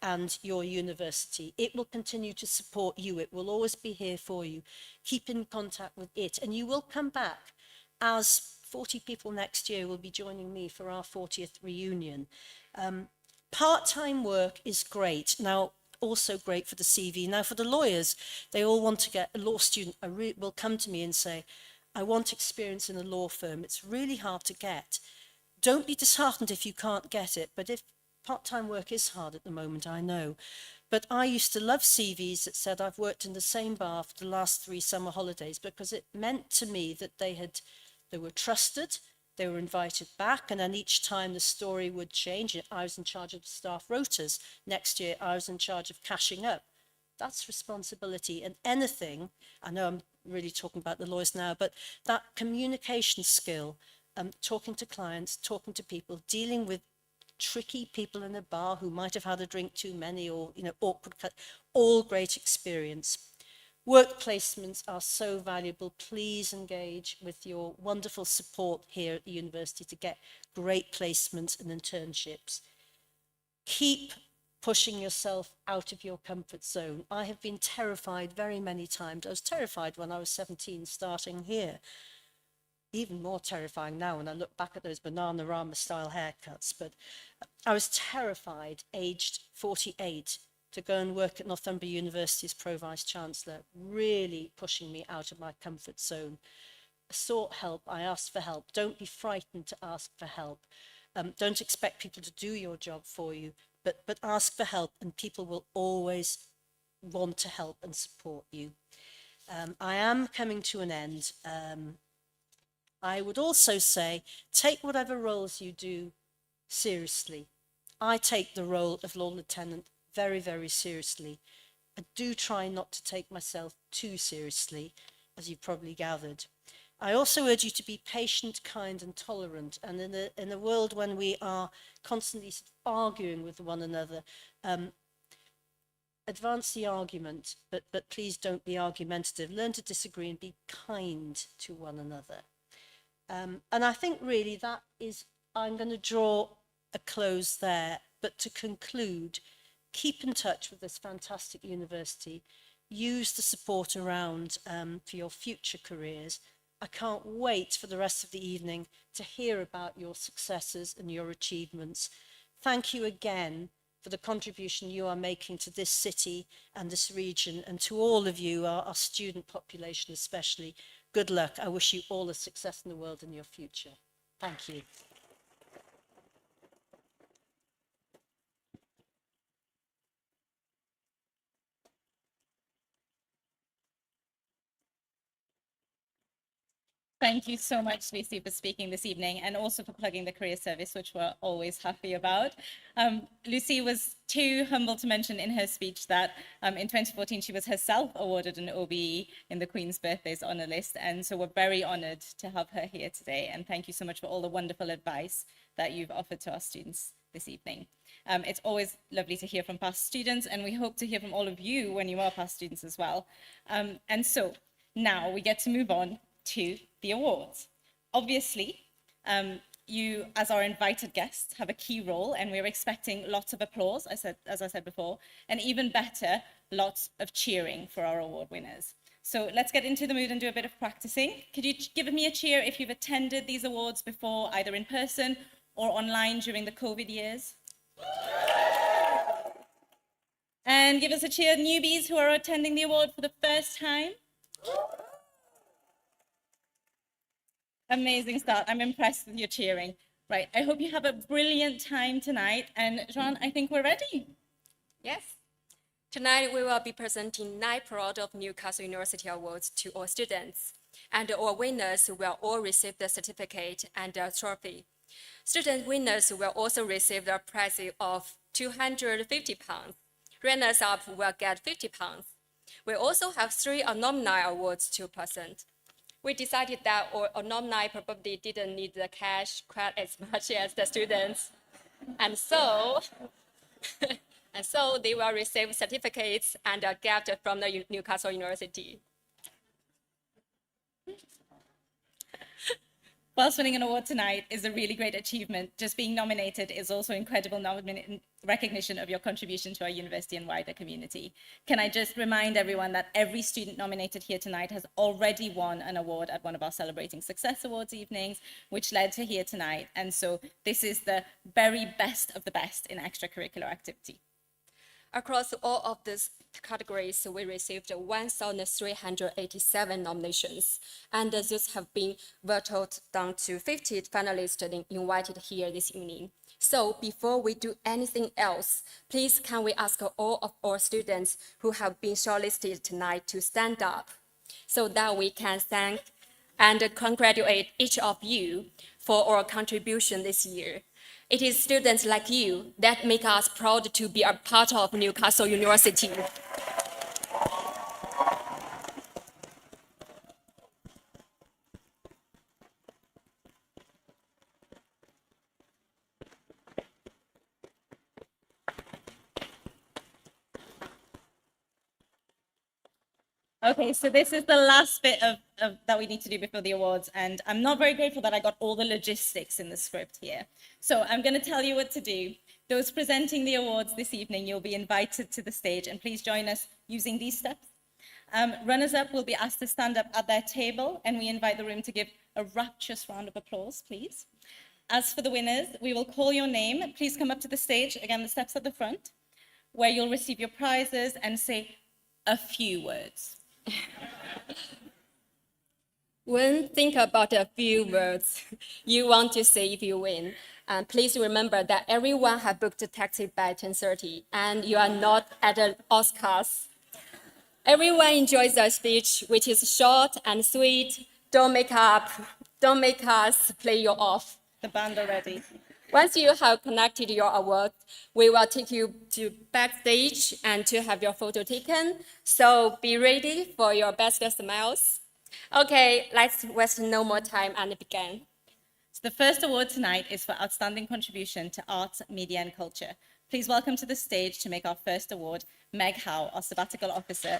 and your university. It will continue to support you. It will always be here for you. Keep in contact with it, and you will come back, as 40 people next year will be joining me for our 40th reunion. Part-time work is great. Now, also great for the CV. Now, for the lawyers, they all want to get a law student, will come to me and say, I want experience in a law firm. It's really hard to get. Don't be disheartened if you can't get it, but if part-time work is hard at the moment, I know. But I used to love CVs that said I've worked in the same bar for the last 3 summer holidays, because it meant to me that they were trusted, they were invited back, and then each time the story would change. I was in charge of the staff rotas. Next year, I was in charge of cashing up. That's responsibility. And anything, I know I'm really talking about the lawyers now, but that communication skill, talking to clients, talking to people, dealing with tricky people in a bar who might have had a drink too many, or, you know, awkward, all great experience. Work placements are so valuable. Please engage with your wonderful support here at the university to get great placements and internships. Keep pushing yourself out of your comfort zone. I have been terrified very many times. I was terrified when I was 17 starting here. Even more terrifying now when I look back at those Bananarama style haircuts. But I was terrified, aged 48, to go and work at Northumbria University as Pro Vice Chancellor, really pushing me out of my comfort zone. I sought help, I asked for help. Don't be frightened to ask for help. Don't expect people to do your job for you, but ask for help, and people will always want to help and support you. I am coming to an end. I would also say, take whatever roles you do seriously. I take the role of Lord Lieutenant very, very seriously. I do try not to take myself too seriously, as you've probably gathered. I also urge you to be patient, kind and tolerant. And in a world when we are constantly arguing with one another, advance the argument, but please don't be argumentative. Learn to disagree and be kind to one another. And I think really that is, I'm going to draw a close there, but to conclude, keep in touch with this fantastic university, use the support around for your future careers. I can't wait for the rest of the evening to hear about your successes and your achievements. Thank you again for the contribution you are making to this city and this region, and to all of you, our student population especially. Good luck. I wish you all the success in the world in your future. Thank you. Thank you so much, Lucy, for speaking this evening, and also for plugging the career service, which we're always happy about. Lucy was too humble to mention in her speech that in 2014, she was herself awarded an OBE in the Queen's Birthdays Honour List. And so we're very honoured to have her here today. And thank you so much for all the wonderful advice that you've offered to our students this evening. It's always lovely to hear from past students, and we hope to hear from all of you when you are past students as well. And so now we get to move on to the awards. Obviously, you, as our invited guests, have a key role, and we're expecting lots of applause, as I said before, and even better, lots of cheering for our award winners. So let's get into the mood and do a bit of practicing. Could you give me a cheer if you've attended these awards before, either in person or online during the COVID years? And give us a cheer, newbies who are attending the award for the first time. Amazing start. I'm impressed with your cheering. Right, I hope you have a brilliant time tonight. And Jean, I think we're ready. Yes. Tonight, we will be presenting 9 Proud of Newcastle University Awards to all students. And our winners will all receive the certificate and a trophy. Student winners will also receive the prize of £250. Runners-up will get £50. We also have 3 alumni awards to present. We decided that our alumni probably didn't need the cash quite as much as the students. And so they will receive certificates and a gift from the Newcastle University. Whilst winning an award tonight is a really great achievement, just being nominated is also incredible recognition of your contribution to our university and wider community. Can I just remind everyone that every student nominated here tonight has already won an award at one of our Celebrating Success Awards evenings, which led to here tonight. And so this is the very best of the best in extracurricular activity. Across all of these categories, we received 1,387 nominations, and these have been whittled down to 50 finalists invited here this evening. So before we do anything else, please can we ask all of our students who have been shortlisted tonight to stand up so that we can thank and congratulate each of you for our contribution this year. It is students like you that make us proud to be a part of Newcastle University. Okay, so this is the last bit of that we need to do before the awards, and I'm not very grateful that I got all the logistics in the script here. So I'm going to tell you what to do. Those presenting the awards this evening, you'll be invited to the stage, and please join us using these steps. Runners-up will be asked to stand up at their table, and we invite the room to give a rapturous round of applause, please. As for the winners, we will call your name. Please come up to the stage, again, the steps at the front, where you'll receive your prizes and say a few words. When think about a few words you want to say if you win, please remember that everyone has booked a taxi by 10:30, and you are not at the Oscars. Everyone enjoys the speech, which is short and sweet. Don't make us play you off. The band are ready. Once you have collected your award, we will take you to backstage and to have your photo taken. So be ready for your best smiles. Okay, let's waste no more time and begin. So the first award tonight is for outstanding contribution to art, media and culture. Please welcome to the stage to make our first award, Meg Howe, our sabbatical officer.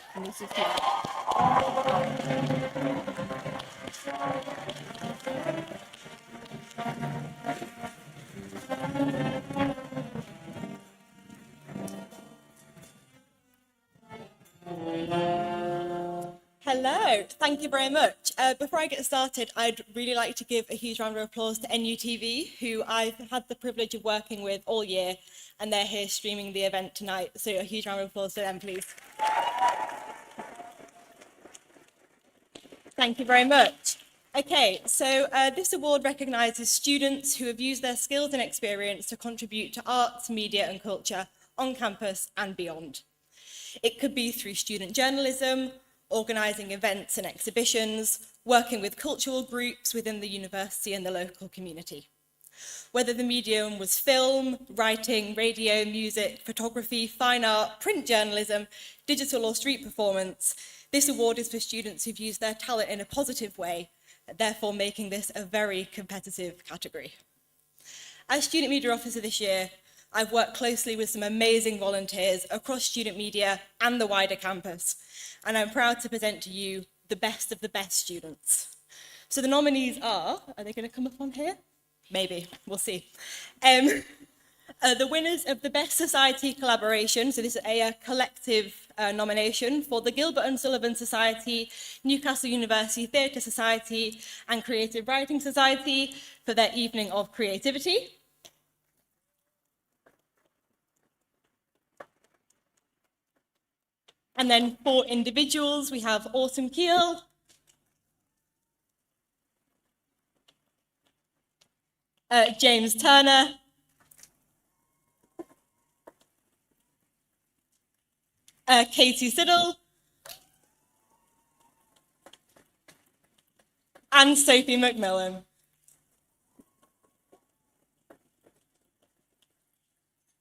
Hello, thank you very much. Before I get started, I'd really like to give a huge round of applause to NUTV, who I've had the privilege of working with all year, and they're here streaming the event tonight. So a huge round of applause to them, please. Thank you very much. Okay, so this award recognises students who have used their skills and experience to contribute to arts, media and culture on campus and beyond. It could be through student journalism, organising events and exhibitions, working with cultural groups within the university and the local community. Whether the medium was film, writing, radio, music, photography, fine art, print journalism, digital or street performance, this award is for students who've used their talent in a positive way, therefore making this a very competitive category. As Student Media Officer this year, I've worked closely with some amazing volunteers across student media and the wider campus, and I'm proud to present to you the best of the best students. So the nominees are they going to come up on here? Maybe, we'll see. The winners of the Best Society Collaboration, so this is a collective nomination for the Gilbert and Sullivan Society, Newcastle University Theatre Society and Creative Writing Society for their evening of creativity. And then for individuals, we have Autumn Keel, James Turner, Katie Siddle, and Sophie McMillan.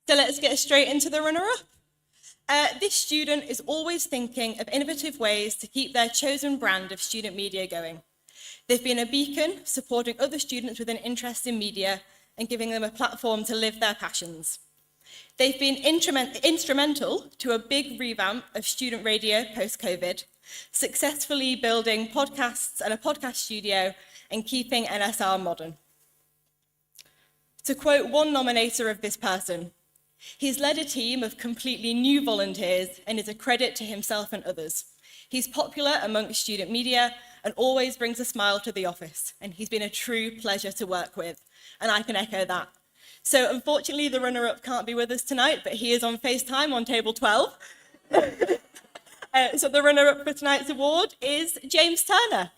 So let's get straight into the runner-up. This student is always thinking of innovative ways to keep their chosen brand of student media going. They've been a beacon, supporting other students with an interest in media and giving them a platform to live their passions. They've been instrumental to a big revamp of student radio post-COVID, successfully building podcasts and a podcast studio and keeping NSR modern. To quote one nominator of this person, he's led a team of completely new volunteers and is a credit to himself and others. He's popular amongst student media and always brings a smile to the office, and he's been a true pleasure to work with, and I can echo that. So unfortunately, the runner-up can't be with us tonight, but he is on FaceTime on table 12. So the runner-up for tonight's award is James Turner.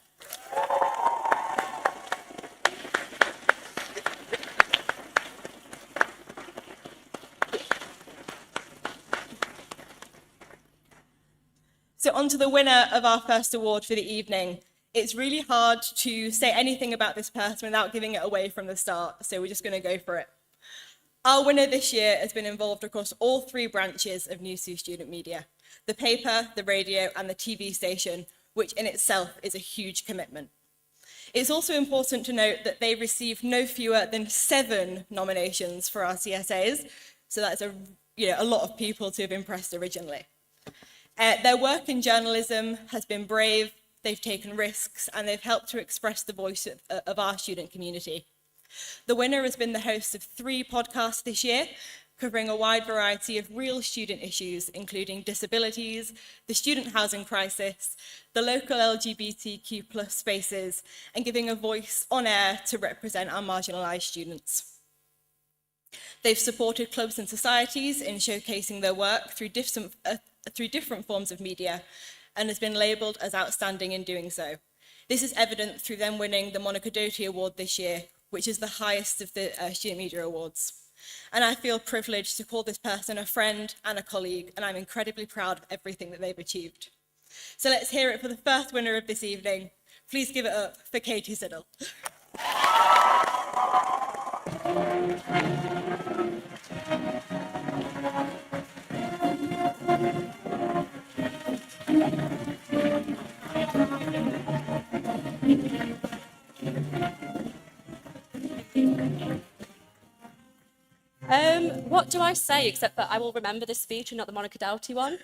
So on to the winner of our first award for the evening. It's really hard to say anything about this person without giving it away from the start, so we're just going to go for it. Our winner this year has been involved across all three branches of NewSU Student Media, the paper, the radio and the TV station, which in itself is a huge commitment. It's also important to note that they received no fewer than 7 nominations for our CSAs, so that's a lot of people to have impressed originally. Their work in journalism has been brave, they've taken risks, and they've helped to express the voice of our student community. The winner has been the host of 3 podcasts this year, covering a wide variety of real student issues, including disabilities, the student housing crisis, the local LGBTQ+ spaces, and giving a voice on air to represent our marginalised students. They've supported clubs and societies in showcasing their work through different forms of media, and has been labelled as outstanding in doing so. This is evident through them winning the Monica Doty Award this year, which is the highest of the student media awards. And I feel privileged to call this person a friend and a colleague, and I'm incredibly proud of everything that they've achieved. So let's hear it for the first winner of this evening. Please give it up for Katie Siddle. What do I say except that I will remember this speech and not the Monica Doughty one?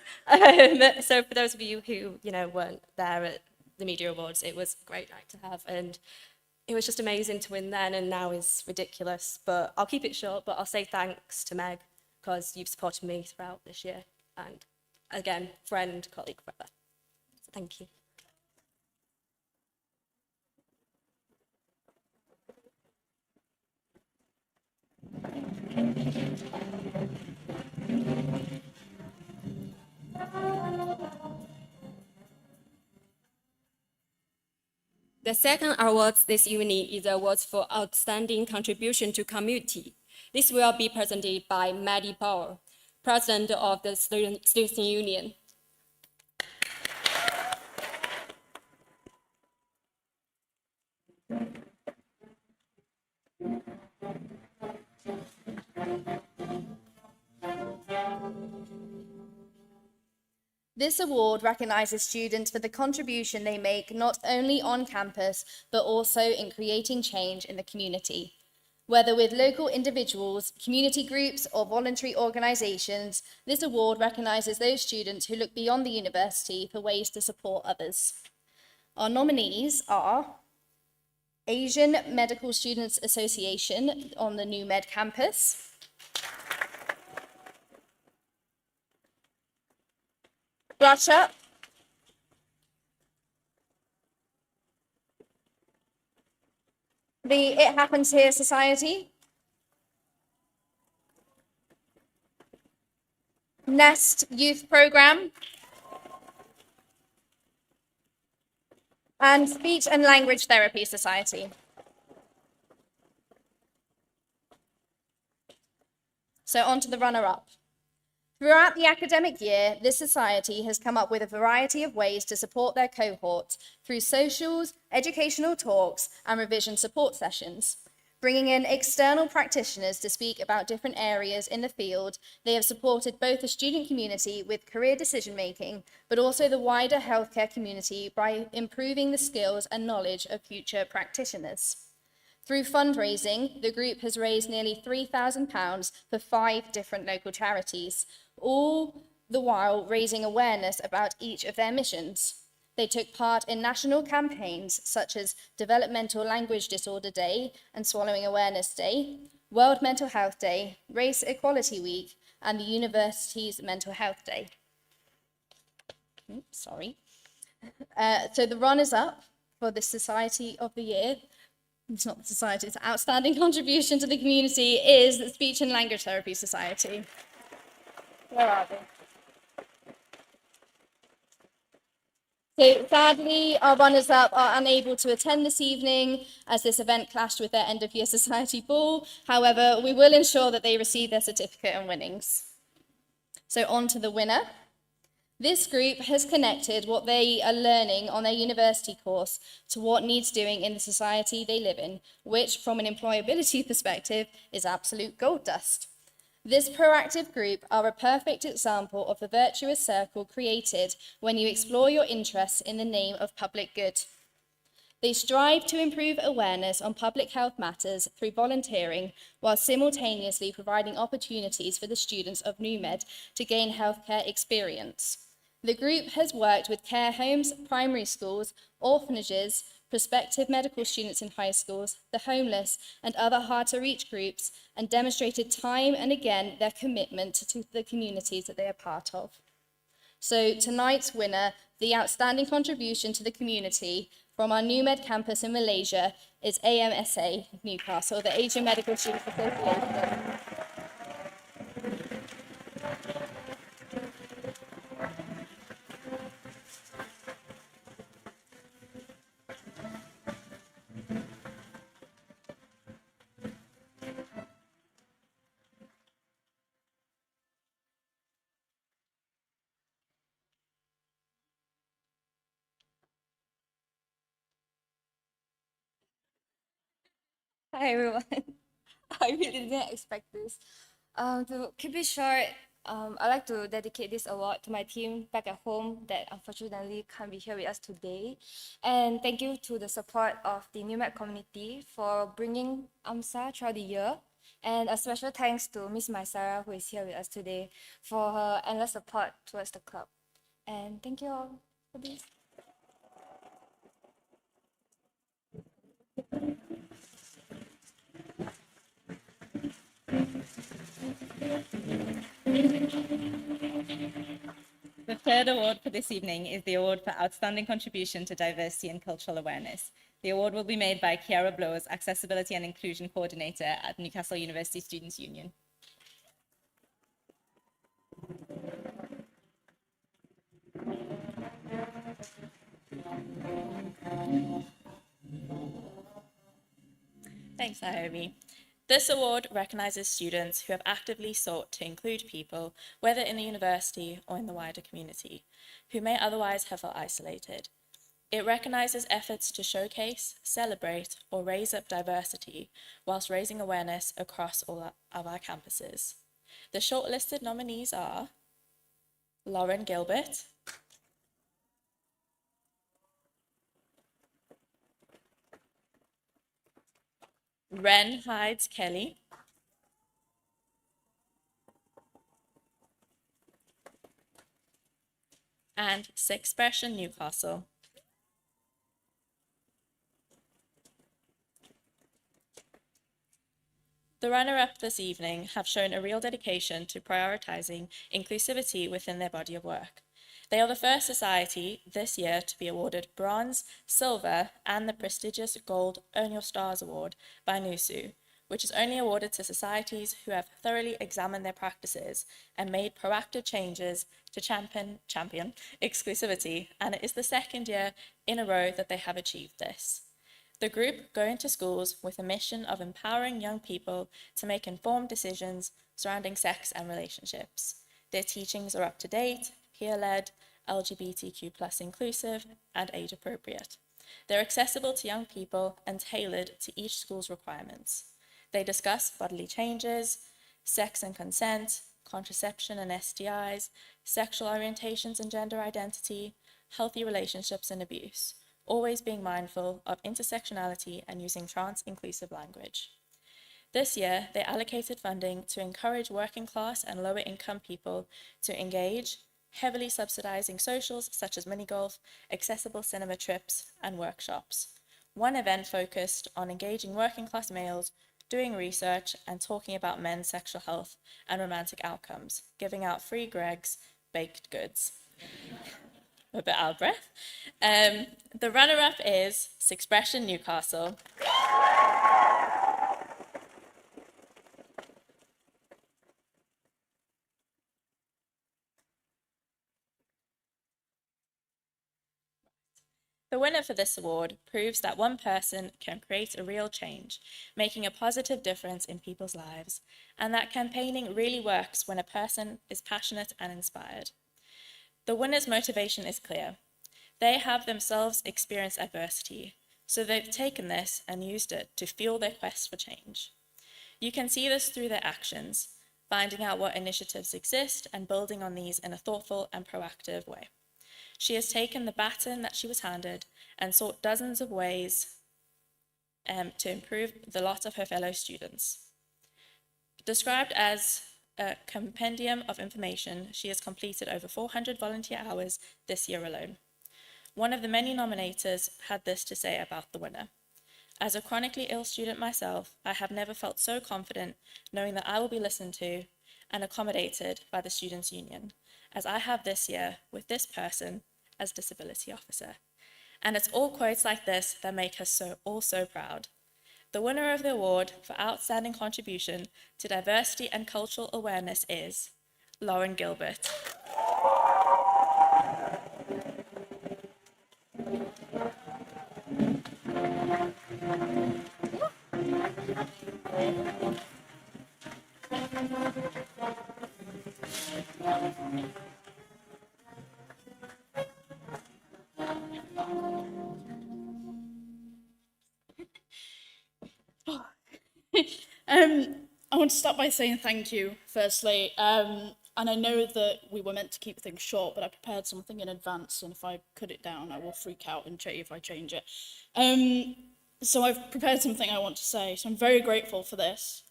So for those of you who, weren't there at the Media Awards, it was a great night to have, and it was just amazing to win then, and now is ridiculous. But I'll keep it short, but I'll say thanks to Meg, because you've supported me throughout this year, and again, friend, colleague, forever. So thank you. The second award this evening is the award for outstanding contribution to community. This will be presented by Maddie Bauer, President of the Students' Union. This award recognises students for the contribution they make not only on campus, but also in creating change in the community. Whether with local individuals, community groups, or voluntary organisations, this award recognises those students who look beyond the university for ways to support others. Our nominees are Asian Medical Students Association on the New Med campus, Brush Up, the It Happens Here Society, Nest Youth Programme, and Speech and Language Therapy Society. So on to the runner-up. Throughout the academic year, this society has come up with a variety of ways to support their cohorts through socials, educational talks, and revision support sessions. Bringing in external practitioners to speak about different areas in the field, they have supported both the student community with career decision-making, but also the wider healthcare community by improving the skills and knowledge of future practitioners. Through fundraising, the group has raised nearly £3,000 for 5 different local charities, all the while raising awareness about each of their missions. They took part in national campaigns such as Developmental Language Disorder Day and Swallowing Awareness Day, World Mental Health Day, Race Equality Week, and the university's Mental Health Day. So the runners-up for the Society of the Year, it's not the society, it's an outstanding contribution to the community, is the Speech and Language Therapy Society. Where are they? So sadly, our runners-up are unable to attend this evening as this event clashed with their end-of-year society ball. However, we will ensure that they receive their certificate and winnings. So on to the winner. This group has connected what they are learning on their university course to what needs doing in the society they live in, which, from an employability perspective, is absolute gold dust. This proactive group are a perfect example of the virtuous circle created when you explore your interests in the name of public good. They strive to improve awareness on public health matters through volunteering, while simultaneously providing opportunities for the students of NewMed to gain healthcare experience. The group has worked with care homes, primary schools, orphanages, prospective medical students in high schools, the homeless, and other hard-to-reach groups, and demonstrated time and again their commitment to the communities that they are part of. So tonight's winner, the outstanding contribution to the community from our New Med campus in Malaysia, is AMSA Newcastle, the Asian Medical Students Association. Hi everyone. I really didn't expect this. To keep it short, I'd like to dedicate this award to my team back at home that unfortunately can't be here with us today. And thank you to the support of the NUMED community for bringing AMSA throughout the year. And a special thanks to Miss Maisara, who is here with us today, for her endless support towards the club. And thank you all for this. The third award for this evening is the award for Outstanding Contribution to Diversity and Cultural Awareness. The award will be made by Kiara Blows, Accessibility and Inclusion Coordinator at Newcastle University Students' Union. Thanks, Naomi. This award recognises students who have actively sought to include people, whether in the university or in the wider community, who may otherwise have felt isolated. It recognises efforts to showcase, celebrate, or raise up diversity whilst raising awareness across all of our campuses. The shortlisted nominees are Lauren Gilbert, Ren Hides Kelly, and Sexpression Newcastle. The runner-up this evening have shown a real dedication to prioritising inclusivity within their body of work. They are the first society this year to be awarded bronze, silver, and the prestigious gold Earn Your Stars Award by NUSU, which is only awarded to societies who have thoroughly examined their practices and made proactive changes to champion exclusivity, and it is the second year in a row that they have achieved this. The group go into schools with a mission of empowering young people to make informed decisions surrounding sex and relationships. Their teachings are up to date, peer-led, LGBTQ+ inclusive, and age-appropriate. They're accessible to young people and tailored to each school's requirements. They discuss bodily changes, sex and consent, contraception and STIs, sexual orientations and gender identity, healthy relationships and abuse, always being mindful of intersectionality and using trans-inclusive language. This year, they allocated funding to encourage working class and lower income people to engage, heavily subsidizing socials such as mini golf, accessible cinema trips, and workshops. One event focused on engaging working class males, doing research, and talking about men's sexual health and romantic outcomes, giving out free Greg's baked goods. A bit out of breath. The runner-up is Sexpression Newcastle. The winner for this award proves that one person can create a real change, making a positive difference in people's lives, and that campaigning really works when a person is passionate and inspired. The winner's motivation is clear. They have themselves experienced adversity, so they've taken this and used it to fuel their quest for change. You can see this through their actions, finding out what initiatives exist and building on these in a thoughtful and proactive way. She has taken the baton that she was handed and sought dozens of ways to improve the lot of her fellow students. Described as a compendium of information, she has completed over 400 volunteer hours this year alone. One of the many nominators had this to say about the winner. As a chronically ill student myself, I have never felt so confident knowing that I will be listened to and accommodated by the Students' Union, as I have this year with this person as Disability Officer. And it's all quotes like this that make us all so proud. The winner of the award for outstanding contribution to diversity and cultural awareness is Lauren Gilbert. I want to start by saying thank you, firstly. And I know that we were meant to keep things short, but I prepared something in advance, and if I cut it down, I will freak out and if I change it. So I've prepared something I want to say, so I'm very grateful for this.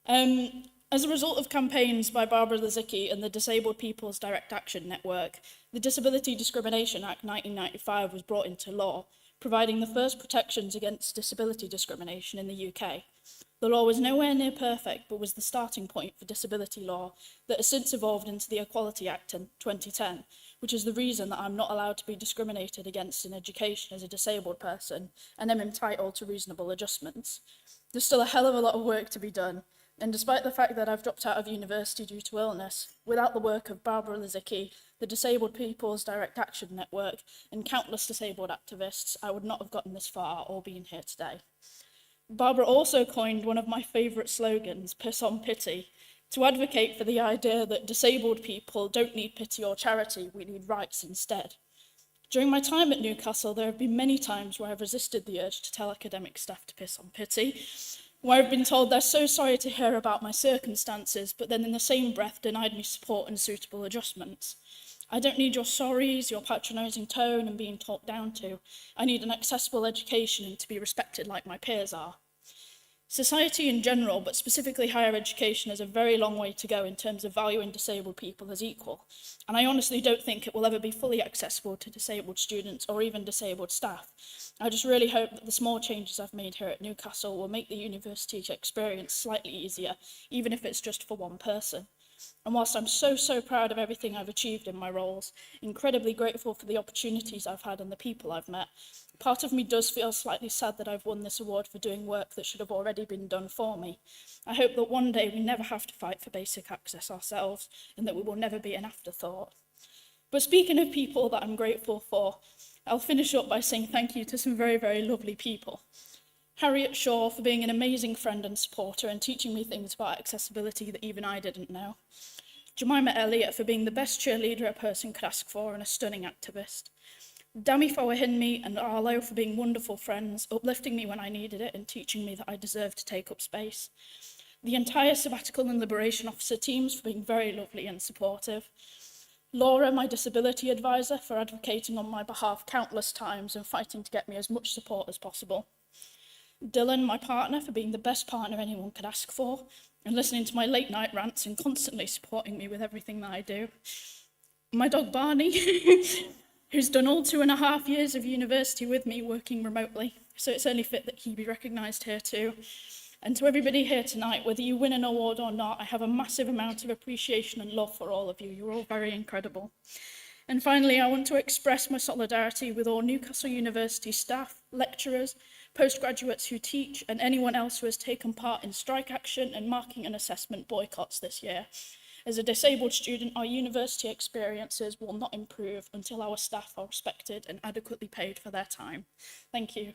As a result of campaigns by Barbara Lizicki and the Disabled People's Direct Action Network, the Disability Discrimination Act 1995 was brought into law, providing the first protections against disability discrimination in the UK. The law was nowhere near perfect, but was the starting point for disability law that has since evolved into the Equality Act in 2010, which is the reason that I'm not allowed to be discriminated against in education as a disabled person and am entitled to reasonable adjustments. There's still a hell of a lot of work to be done, and despite the fact that I've dropped out of university due to illness, without the work of Barbara Lizicki, the Disabled People's Direct Action Network, and countless disabled activists, I would not have gotten this far or been here today. Barbara also coined one of my favourite slogans, piss on pity, to advocate for the idea that disabled people don't need pity or charity, we need rights instead. During my time at Newcastle, there have been many times where I've resisted the urge to tell academic staff to piss on pity, where I've been told they're so sorry to hear about my circumstances, but then in the same breath denied me support and suitable adjustments. I don't need your sorries, your patronising tone and being talked down to. I need an accessible education and to be respected like my peers are. Society in general, but specifically higher education, has a very long way to go in terms of valuing disabled people as equal. And I honestly don't think it will ever be fully accessible to disabled students or even disabled staff. I just really hope that the small changes I've made here at Newcastle will make the university experience slightly easier, even if it's just for one person. And whilst I'm so proud of everything I've achieved in my roles, incredibly grateful for the opportunities I've had and the people I've met, part of me does feel slightly sad that I've won this award for doing work that should have already been done for me. I hope that one day we never have to fight for basic access ourselves and that we will never be an afterthought. But speaking of people that I'm grateful for, I'll finish up by saying thank you to some very lovely people. Harriet Shaw for being an amazing friend and supporter and teaching me things about accessibility that even I didn't know. Jemima Elliott for being the best cheerleader a person could ask for and a stunning activist. Dami Fawahinmi and Arlo for being wonderful friends, uplifting me when I needed it and teaching me that I deserve to take up space. The entire Sabbatical and Liberation Officer teams for being very lovely and supportive. Laura, my disability advisor, for advocating on my behalf countless times and fighting to get me as much support as possible. Dylan, my partner, for being the best partner anyone could ask for, and listening to my late night rants and constantly supporting me with everything that I do. My dog Barney, who's done all 2.5 years of university with me working remotely, so it's only fit that he be recognised here too. And to everybody here tonight, whether you win an award or not, I have a massive amount of appreciation and love for all of you. You're all very incredible. And finally, I want to express my solidarity with all Newcastle University staff, lecturers, postgraduates who teach, and anyone else who has taken part in strike action and marking and assessment boycotts this year. As a disabled student, our university experiences will not improve until our staff are respected and adequately paid for their time. Thank you.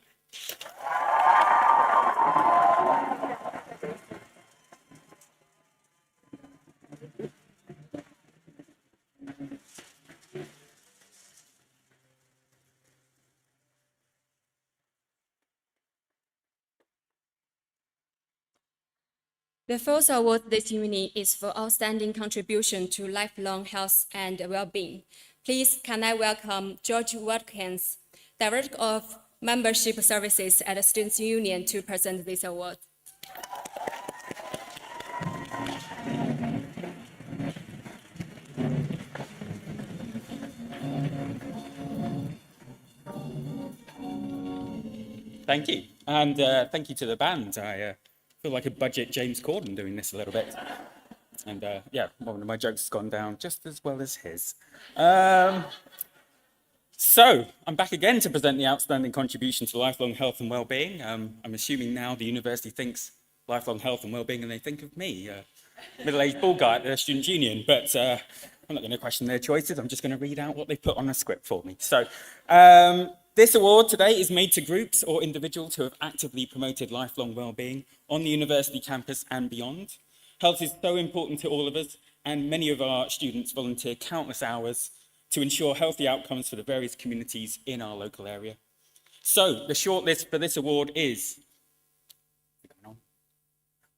The first award this evening is for outstanding contribution to lifelong health and well-being. Please, can I welcome George Watkins, Director of Membership Services at the Students' Union, to present this award. Thank you. And thank you to the band. I feel like a budget James Corden doing this a little bit. And yeah, one of my jokes has gone down just as well as his. So I'm back again to present the outstanding contribution to lifelong health and well-being. I'm assuming now the university thinks lifelong health and well-being and they think of me, middle-aged bald guy at the student union, but I'm not going to question their choices. I'm just going to read out what they put on a script for me. So this award today is made to groups or individuals who have actively promoted lifelong well-being on the university campus and beyond. Health is so important to all of us, and many of our students volunteer countless hours to ensure healthy outcomes for the various communities in our local area. So the shortlist for this award is,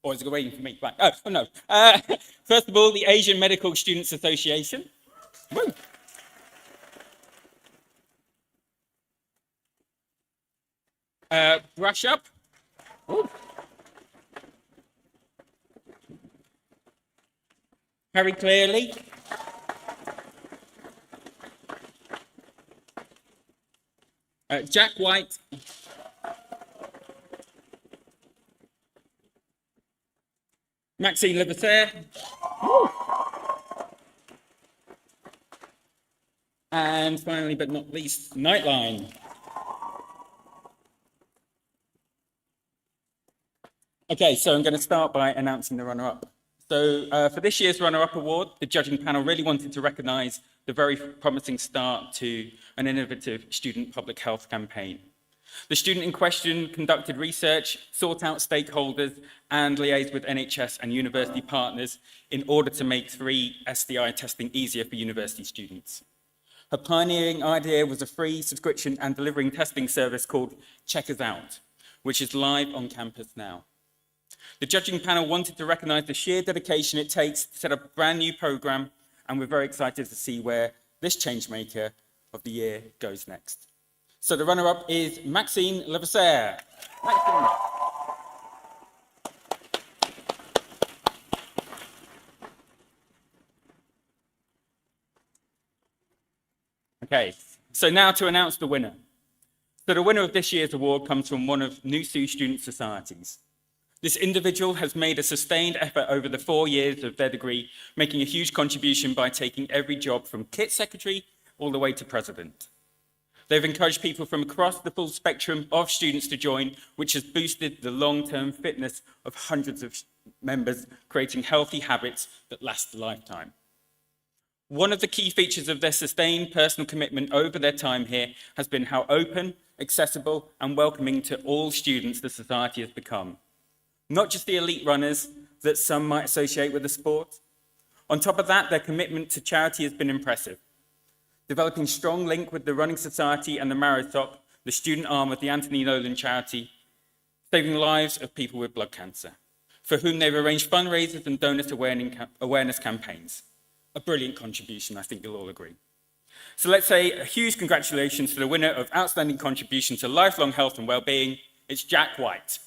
or is it waiting for me? Right. Oh no. First of all, the Asian Medical Students Association. Woo. Brush Up. Ooh. Harry Clearly. Jack White. Maxine Levasseur. And finally, but not least, Nightline. Okay, so I'm going to start by announcing the runner-up. So for this year's runner-up award, the judging panel really wanted to recognise the very promising start to an innovative student public health campaign. The student in question conducted research, sought out stakeholders, and liaised with NHS and university partners in order to make free STI testing easier for university students. Her pioneering idea was a free subscription and delivering testing service called Check Us Out, which is live on campus now. The judging panel wanted to recognise the sheer dedication it takes to set up a brand new programme, and we're very excited to see where this changemaker of the year goes next. So the runner-up is Maxine Levasseur. Maxine. Okay, so now to announce the winner. So the winner of this year's award comes from one of NUSU student societies. This individual has made a sustained effort over the 4 years of their degree, making a huge contribution by taking every job from kit secretary all the way to president. They've encouraged people from across the full spectrum of students to join, which has boosted the long-term fitness of hundreds of members, creating healthy habits that last a lifetime. One of the key features of their sustained personal commitment over their time here has been how open, accessible, and welcoming to all students the society has become. Not just the elite runners that some might associate with the sport. On top of that, their commitment to charity has been impressive. Developing strong link with the Running Society and the Maritop, the student arm of the Anthony Nolan charity, saving lives of people with blood cancer, for whom they've arranged fundraisers and donor awareness campaigns. A brilliant contribution, I think you'll all agree. So let's say a huge congratulations to the winner of Outstanding Contribution to Lifelong Health and Wellbeing. It's Jack White.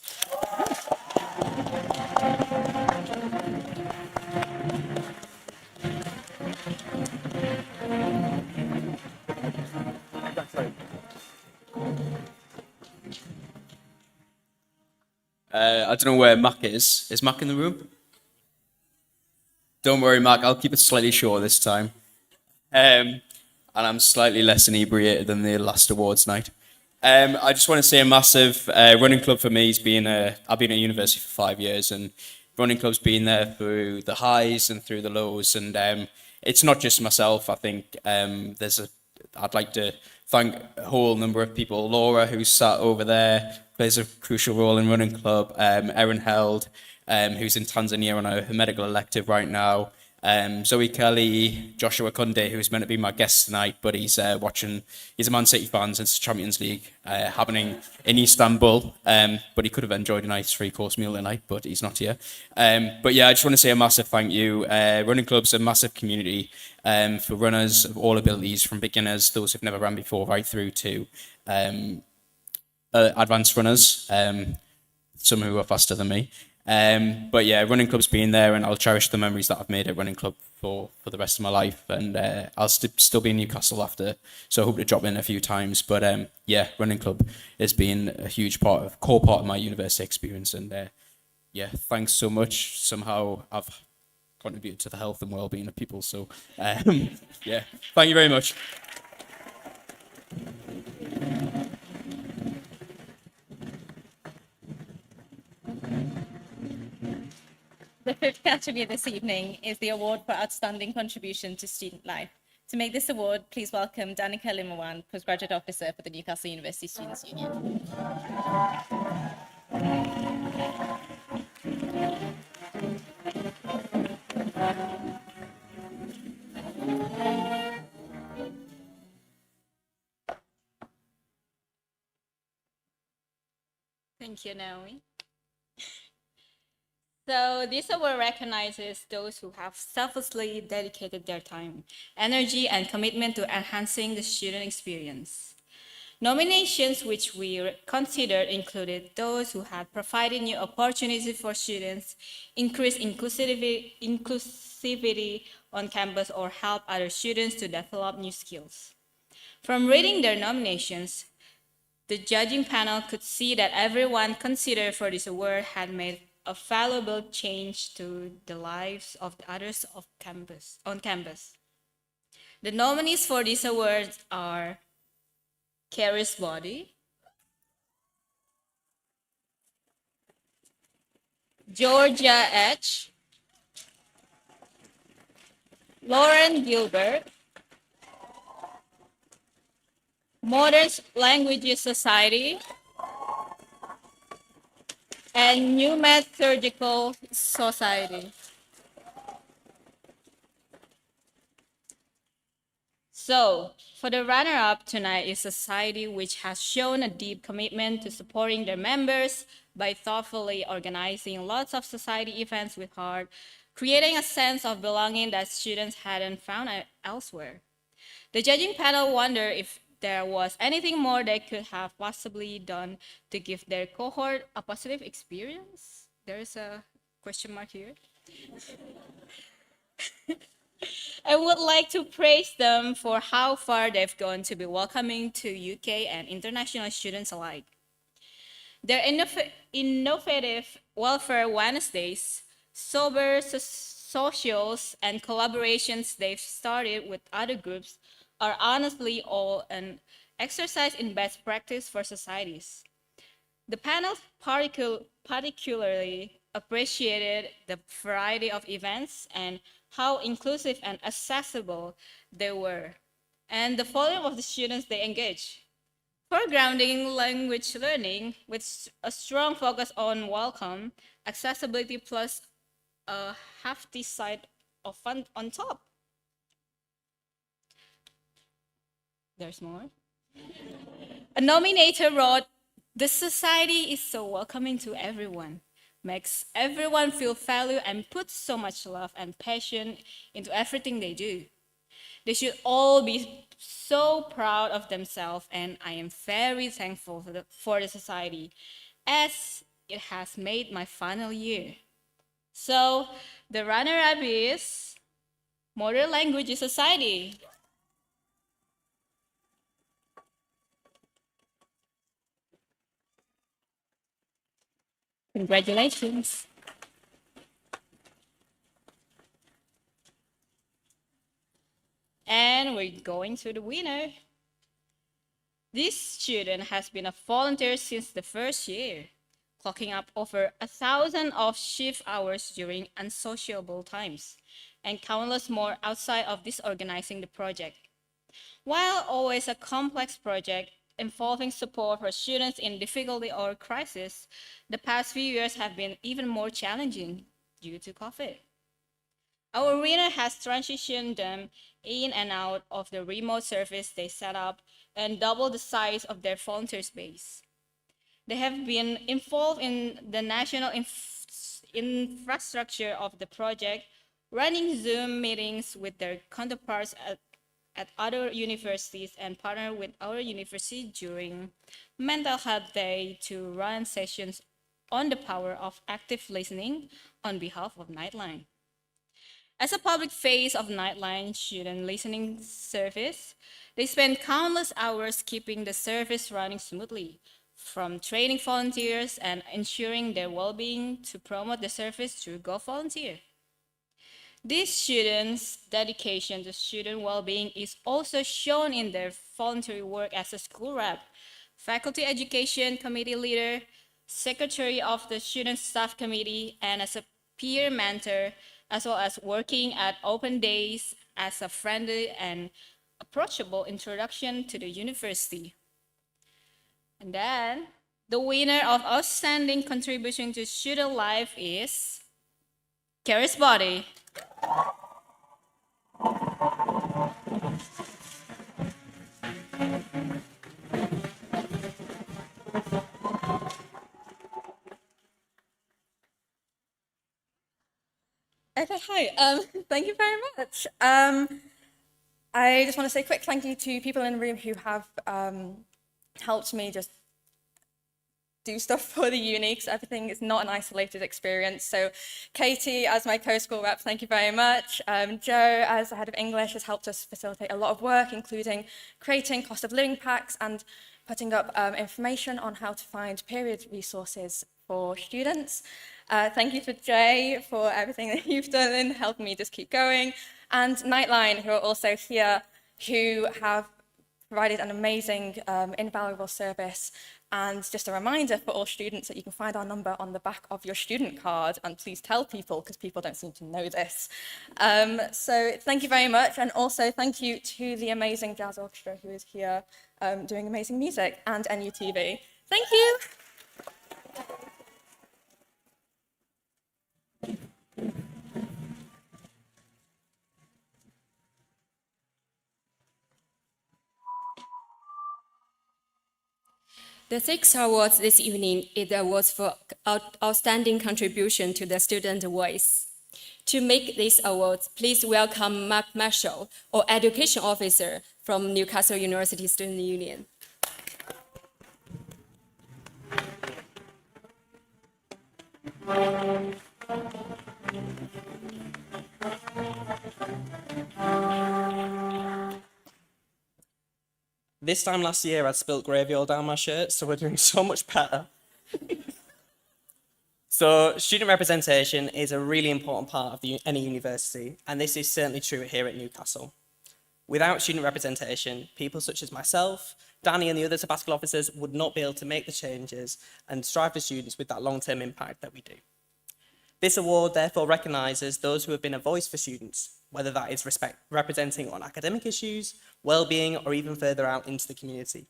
I don't know where Mac is. Is Mac in the room? Don't worry, Mac. I'll keep it slightly short this time. And I'm slightly less inebriated than the last awards night. I just want to say a massive running club for me has been, I've been at university for 5 years, and running club's been there through the highs and through the lows. And it's not just myself. I think I'd like to thank a whole number of people. Laura, who's sat over there, plays a crucial role in running club. Erin Held, who's in Tanzania on a medical elective right now. Zoe Kelly, Joshua Kunde, who's meant to be my guest tonight, but he's watching. He's a Man City fan since the Champions League happening in Istanbul. But he could have enjoyed a nice 3-course meal tonight, but he's not here. But yeah, I just want to say a massive thank you. Running club's a massive community for runners of all abilities, from beginners, those who've never ran before, right through to advanced runners, some who are faster than me. But yeah, running club's been there, and I'll cherish the memories that I've made at running club for the rest of my life. And I'll still be in Newcastle after, so I hope to drop in a few times. But yeah, running club has been a huge core part of my university experience. And yeah, thanks so much. Somehow I've contributed to the health and well-being of people. So yeah, thank you very much. The fifth category this evening is the award for outstanding contribution to student life. To make this award, please welcome Danica Limawan, postgraduate officer for the Newcastle University Students' Union. Thank you, Naomi. So this award recognizes those who have selflessly dedicated their time, energy, and commitment to enhancing the student experience. Nominations which we considered included those who had provided new opportunities for students, increased inclusivity on campus, or helped other students to develop new skills. From reading their nominations, the judging panel could see that everyone considered for this award had made a valuable change to the lives of the others on campus. The nominees for this award are Carrie's Body, Georgia H., Lauren Gilbert, Modern Languages Society, and New Surgical Society. So, for the runner-up tonight is a society which has shown a deep commitment to supporting their members by thoughtfully organizing lots of society events with heart, creating a sense of belonging that students hadn't found elsewhere. The judging panel wondered if there was anything more they could have possibly done to give their cohort a positive experience. There's a question mark here. I would like to praise them for how far they've gone to be welcoming to UK and international students alike. Their innovative Welfare Wednesdays, sober socials, and collaborations they've started with other groups are honestly all an exercise in best practice for societies. The panel particularly appreciated the variety of events and how inclusive and accessible they were, and the volume of the students they engaged. Foregrounding language learning with a strong focus on welcome, accessibility, plus a hefty side of fun on top. There's more. A nominator wrote, "The society is so welcoming to everyone, makes everyone feel valued, and puts so much love and passion into everything they do. They should all be so proud of themselves, and I am very thankful for the society, as it has made my final year." So the runner-up is Modern Languages Society. Congratulations. And we're going to the winner. This student has been a volunteer since the first year, clocking up over 1,000 of shift hours during unsociable times, and countless more outside of this organizing the project. While always a complex project involving support for students in difficulty or crisis, the past few years have been even more challenging due to COVID. Our winner has transitioned them in and out of the remote service they set up and doubled the size of their volunteer base. They have been involved in the national infrastructure of the project, running Zoom meetings with their counterparts at other universities, and partner with our university during Mental Health Day to run sessions on the power of active listening on behalf of Nightline. As a public face of Nightline student listening service, they spend countless hours keeping the service running smoothly, from training volunteers and ensuring their well-being to promote the service through Go Volunteer. These students' dedication to student well-being is also shown in their voluntary work as a school rep, faculty education committee leader, secretary of the student staff committee, and as a peer mentor, as well as working at open days as a friendly and approachable introduction to the university. And then the winner of outstanding contribution to student life is Karis Body. Okay, hi. Thank you very much. I just want to say a quick thank you to people in the room who have helped me just do stuff for the uni, because everything is not an isolated experience. So Katie, as my co-school rep, thank you very much. Joe, as the head of English, has helped us facilitate a lot of work, including creating cost of living packs and putting up information on how to find period resources for students. Thank you to Jay for everything that you've done in helping me just keep going. And Nightline, who are also here, who have provided an amazing, invaluable service. And just a reminder for all students that you can find our number on the back of your student card, and please tell people, because people don't seem to know this. So thank you very much, and also thank you to the amazing jazz orchestra who is here doing amazing music, and NUTV. Thank you. The sixth award this evening is the awards for outstanding contribution to the student voice. To make these awards, please welcome Mark Marshall, or Education Officer from Newcastle University Student Union. This time last year, I'd spilt gravy all down my shirt, so we're doing so much better. So, student representation is a really important part of any university, and this is certainly true here at Newcastle. Without student representation, people such as myself, Danny, and the other sabbatical officers would not be able to make the changes and strive for students with that long-term impact that we do. This award therefore recognises those who have been a voice for students, whether that is representing on academic issues, well-being, or even further out into the community.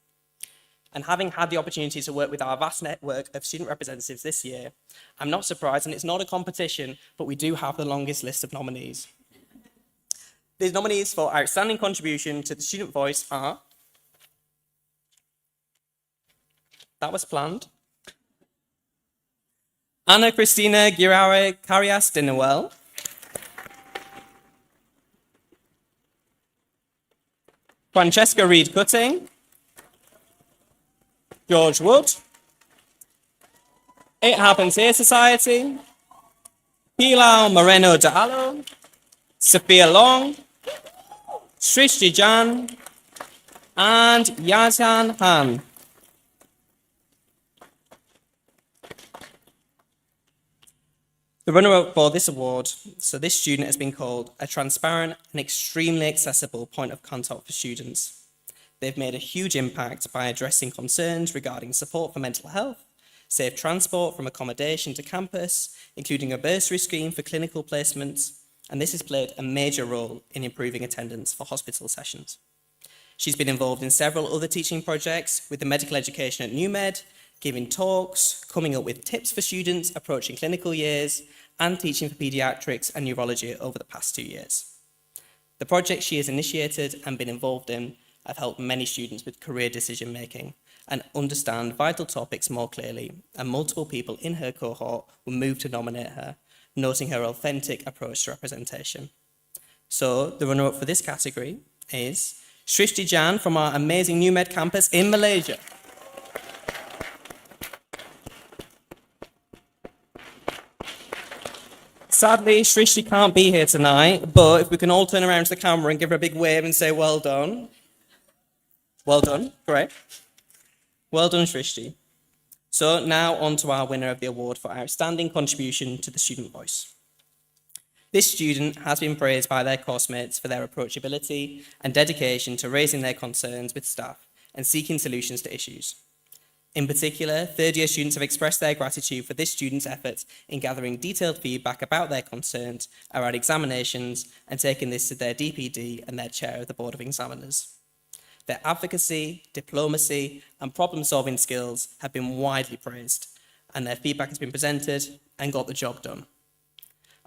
And having had the opportunity to work with our vast network of student representatives this year, I'm not surprised, and it's not a competition, but we do have the longest list of nominees. The nominees for outstanding contribution to the student voice are, that was planned, Anna Cristina Giraure Carias de Noel, Francesca Reed Cutting, George Wood, It Happens Here Society, Pilar Moreno de Allo, Sophia Long, Srishti Jan, and Yazan Han. The runner-up for this award, so this student has been called a transparent and extremely accessible point of contact for students. They've made a huge impact by addressing concerns regarding support for mental health, safe transport from accommodation to campus, including a bursary scheme for clinical placements, and this has played a major role in improving attendance for hospital sessions. She's been involved in several other teaching projects with the medical education at NewMed, giving talks, coming up with tips for students approaching clinical years, and teaching for paediatrics and neurology over the past 2 years. The projects she has initiated and been involved in have helped many students with career decision making and understand vital topics more clearly, and multiple people in her cohort were moved to nominate her, noting her authentic approach to representation. So the runner-up for this category is Srishti Jan from our amazing NewMed campus in Malaysia. Sadly, Shrishti can't be here tonight, but if we can all turn around to the camera and give her a big wave and say, well done. Well done, great. Well done, Shrishti. So now on to our winner of the award for outstanding contribution to the student voice. This student has been praised by their course mates for their approachability and dedication to raising their concerns with staff and seeking solutions to issues. In particular, third-year students have expressed their gratitude for this student's efforts in gathering detailed feedback about their concerns around examinations and taking this to their DPD and their chair of the Board of Examiners. Their advocacy, diplomacy, and problem-solving skills have been widely praised, and their feedback has been presented and got the job done.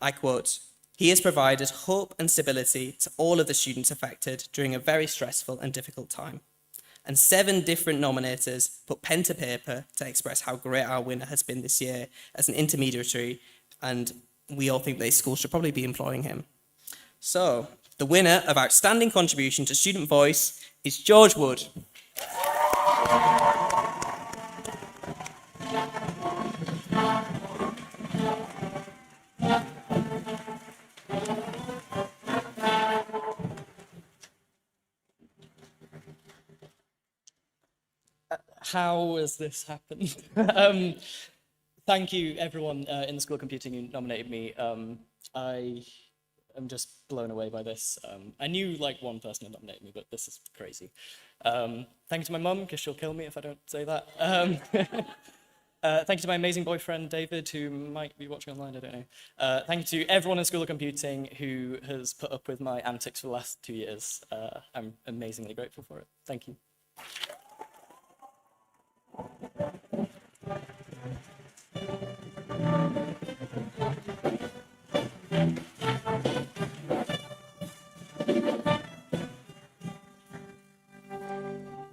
I quote, "He has provided hope and stability to all of the students affected during a very stressful and difficult time. And 7 different nominators put pen to paper to express how great our winner has been this year as an intermediary, and we all think this school should probably be employing him." So, the winner of Outstanding Contribution to Student Voice is George Wood. How has this happened? Thank you, everyone in the School of Computing who nominated me. I am just blown away by this. I knew like one person had nominated me, but this is crazy. Thank you to my mum, because she'll kill me if I don't say that. Thank you to my amazing boyfriend, David, who might be watching online, I don't know. Thank you to everyone in School of Computing who has put up with my antics for the last 2 years. I'm amazingly grateful for it. Thank you.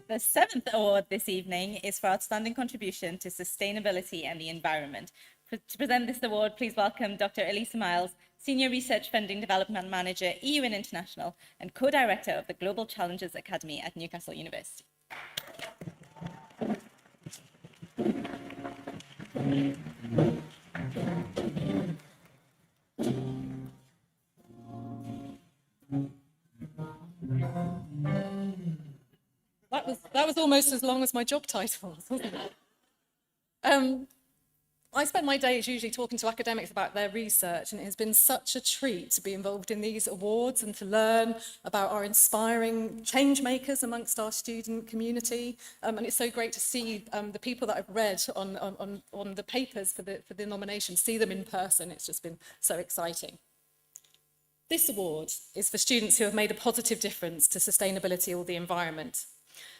The 7th award this evening is for outstanding contribution to sustainability and the environment. To present this award, please welcome Dr. Elisa Miles, Senior Research Funding Development Manager, EU and International, and Co-Director of the Global Challenges Academy at Newcastle University. That was almost as long as my job title, wasn't it? I spend my days usually talking to academics about their research, and it has been such a treat to be involved in these awards and to learn about our inspiring change makers amongst our student community. And it's so great to see the people that I've read on the papers for the nomination, see them in person. It's just been so exciting. This award is for students who have made a positive difference to sustainability or the environment.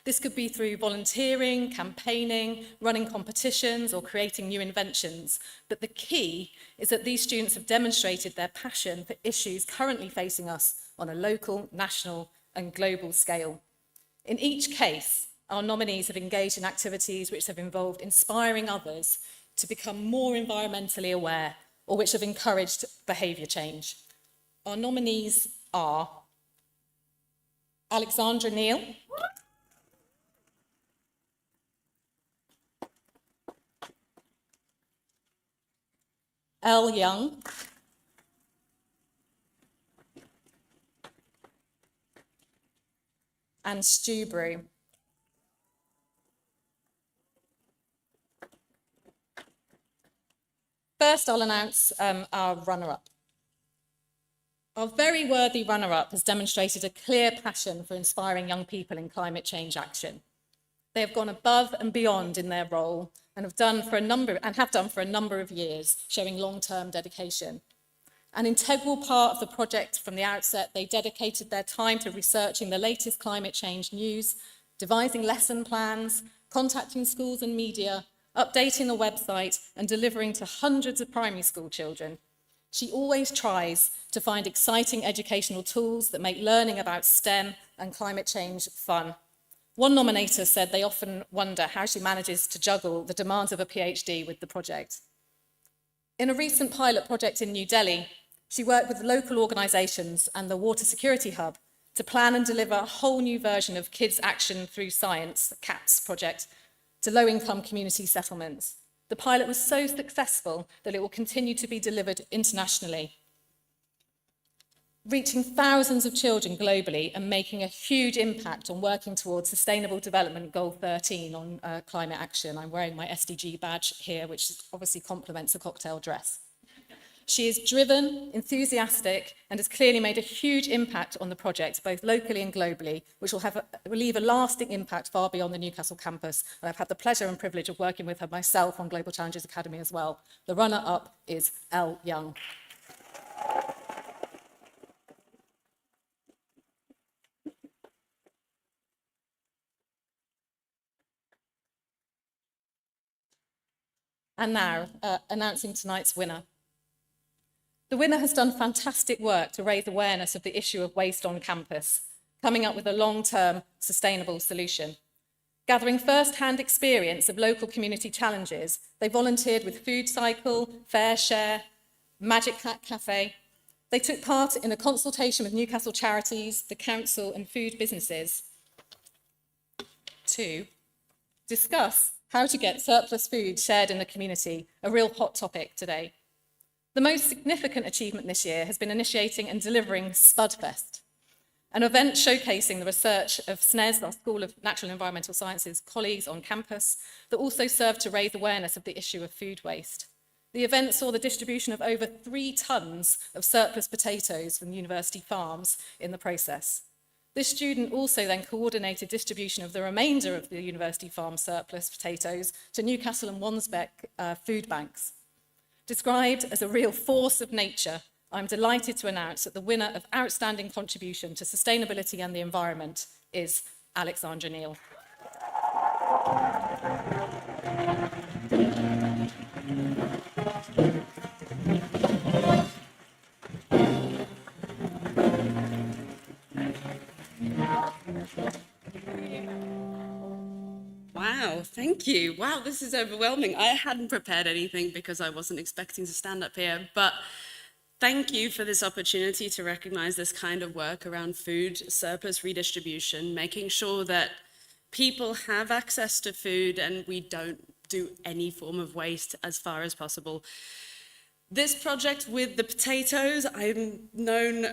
This could be through volunteering, campaigning, running competitions, or creating new inventions. But the key is that these students have demonstrated their passion for issues currently facing us on a local, national, and global scale. In each case, our nominees have engaged in activities which have involved inspiring others to become more environmentally aware, or which have encouraged behaviour change. Our nominees are Alexandra Neal, Elle Young, and Stu Brew. First, I'll announce our runner-up. Our very worthy runner-up has demonstrated a clear passion for inspiring young people in climate change action. They have gone above and beyond in their role and have done for a number of years, showing long-term dedication. An integral part of the project from the outset, they dedicated their time to researching the latest climate change news, devising lesson plans, contacting schools and media, updating the website, and delivering to hundreds of primary school children. She always tries to find exciting educational tools that make learning about STEM and climate change fun. One nominator said they often wonder how she manages to juggle the demands of a PhD with the project. In a recent pilot project in New Delhi, she worked with local organisations and the Water Security Hub to plan and deliver a whole new version of Kids Action Through Science, the CATS project, to low-income community settlements. The pilot was so successful that it will continue to be delivered internationally, reaching thousands of children globally and making a huge impact on working towards Sustainable Development Goal 13 on climate action. I'm wearing my SDG badge here, which obviously complements the cocktail dress. She is driven, enthusiastic, and has clearly made a huge impact on the project, both locally and globally, which will leave a lasting impact far beyond the Newcastle campus. And I've had the pleasure and privilege of working with her myself on Global Challenges Academy as well. The runner-up is Elle Young. And now, announcing tonight's winner. The winner has done fantastic work to raise awareness of the issue of waste on campus, coming up with a long-term sustainable solution. Gathering first-hand experience of local community challenges, they volunteered with Food Cycle, Fair Share, Magic Hat Cafe. They took part in a consultation with Newcastle charities, the council and food businesses to discuss how to get surplus food shared in the community, a real hot topic today. The most significant achievement this year has been initiating and delivering Spudfest, an event showcasing the research of SNES, our School of Natural and Environmental Sciences colleagues on campus, that also served to raise awareness of the issue of food waste. The event saw the distribution of over 3 tons of surplus potatoes from university farms in the process. This student also then coordinated distribution of the remainder of the university farm surplus potatoes to Newcastle and Wansbeck food banks. Described as a real force of nature, I'm delighted to announce that the winner of Outstanding Contribution to Sustainability and the Environment is Alexandra Neal. Wow, thank you. Wow, this is overwhelming. I hadn't prepared anything because I wasn't expecting to stand up here, but thank you for this opportunity to recognize this kind of work around food surplus redistribution, making sure that people have access to food and we don't do any form of waste as far as possible. This project with the potatoes, I'm known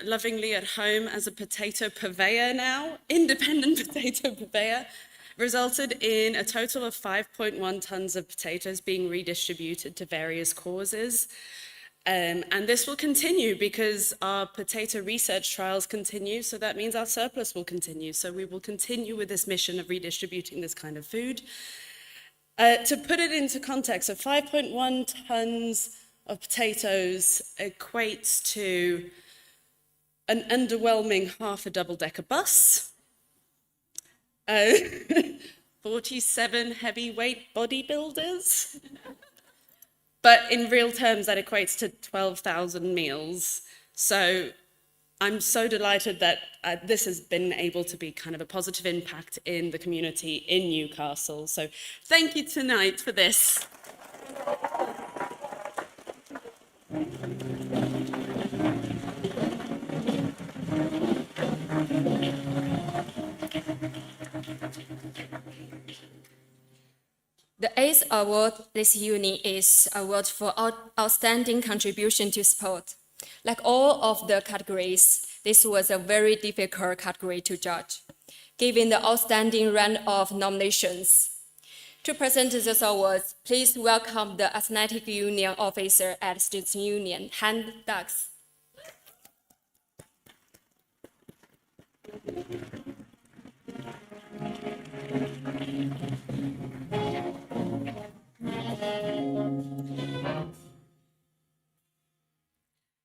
lovingly at home as a potato purveyor now, independent potato purveyor, resulted in a total of 5.1 tons of potatoes being redistributed to various causes. And this will continue because our potato research trials continue, so that means our surplus will continue. So we will continue with this mission of redistributing this kind of food. To put it into context, so 5.1 tons of potatoes equates to an underwhelming half a double-decker bus, 47 heavyweight bodybuilders. But in real terms, that equates to 12,000 meals. So I'm so delighted that this has been able to be kind of a positive impact in the community in Newcastle. So thank you tonight for this. The 8th award this evening is award for outstanding contribution to sport. Like all of the categories, this was a very difficult category to judge, given the outstanding run of nominations. To present this award, please welcome the Athletic Union officer at Students' Union, Han Dux.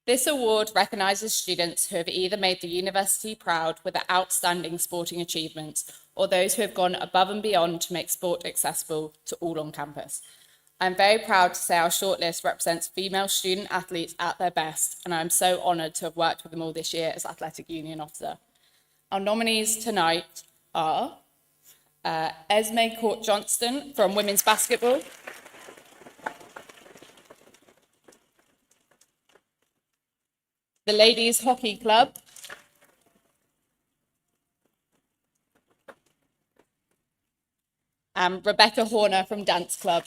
This award recognises students who have either made the university proud with their outstanding sporting achievements or those who have gone above and beyond to make sport accessible to all on campus. I'm very proud to say our shortlist represents female student athletes at their best, and I'm so honoured to have worked with them all this year as Athletic Union Officer. Our nominees tonight are Esme Court-Johnston from Women's Basketball, the Ladies Hockey Club, and Rebecca Horner from Dance Club.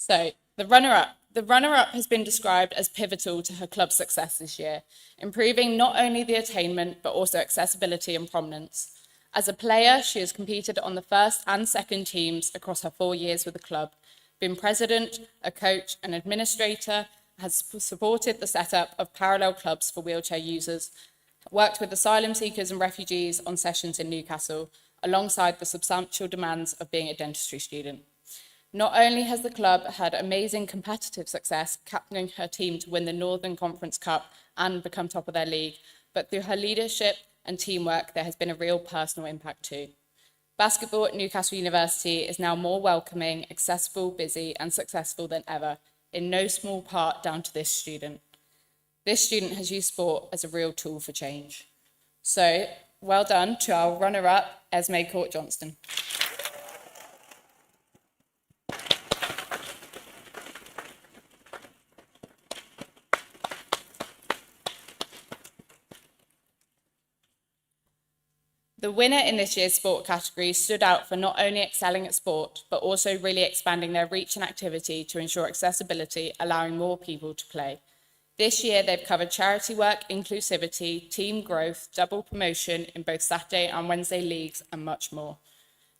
So the runner-up has been described as pivotal to her club's success this year, improving not only the attainment, but also accessibility and prominence. As a player, she has competed on the first and second teams across her 4 years with the club, been president, a coach, an administrator, has supported the setup of parallel clubs for wheelchair users, worked with asylum seekers and refugees on sessions in Newcastle, alongside the substantial demands of being a dentistry student. Not only has the club had amazing competitive success, captaining her team to win the Northern Conference Cup and become top of their league, but through her leadership and teamwork, there has been a real personal impact too. Basketball at Newcastle University is now more welcoming, accessible, busy, and successful than ever, in no small part down to this student. This student has used sport as a real tool for change. So, well done to our runner-up, Esme Court-Johnston. The winner in this year's sport category stood out for not only excelling at sport, but also really expanding their reach and activity to ensure accessibility, allowing more people to play. This year, they've covered charity work, inclusivity, team growth, double promotion in both Saturday and Wednesday leagues, and much more.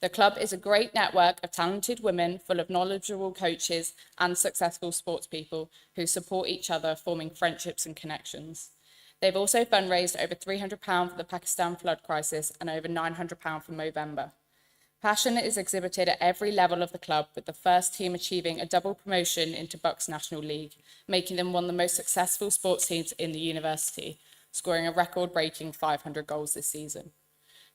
The club is a great network of talented women full of knowledgeable coaches and successful sports people who support each other, forming friendships and connections. They've also fundraised over £300 for the Pakistan flood crisis and over £900 for Movember. Passion is exhibited at every level of the club, with the first team achieving a double promotion into Bucks National League, making them one of the most successful sports teams in the university, scoring a record-breaking 500 goals this season.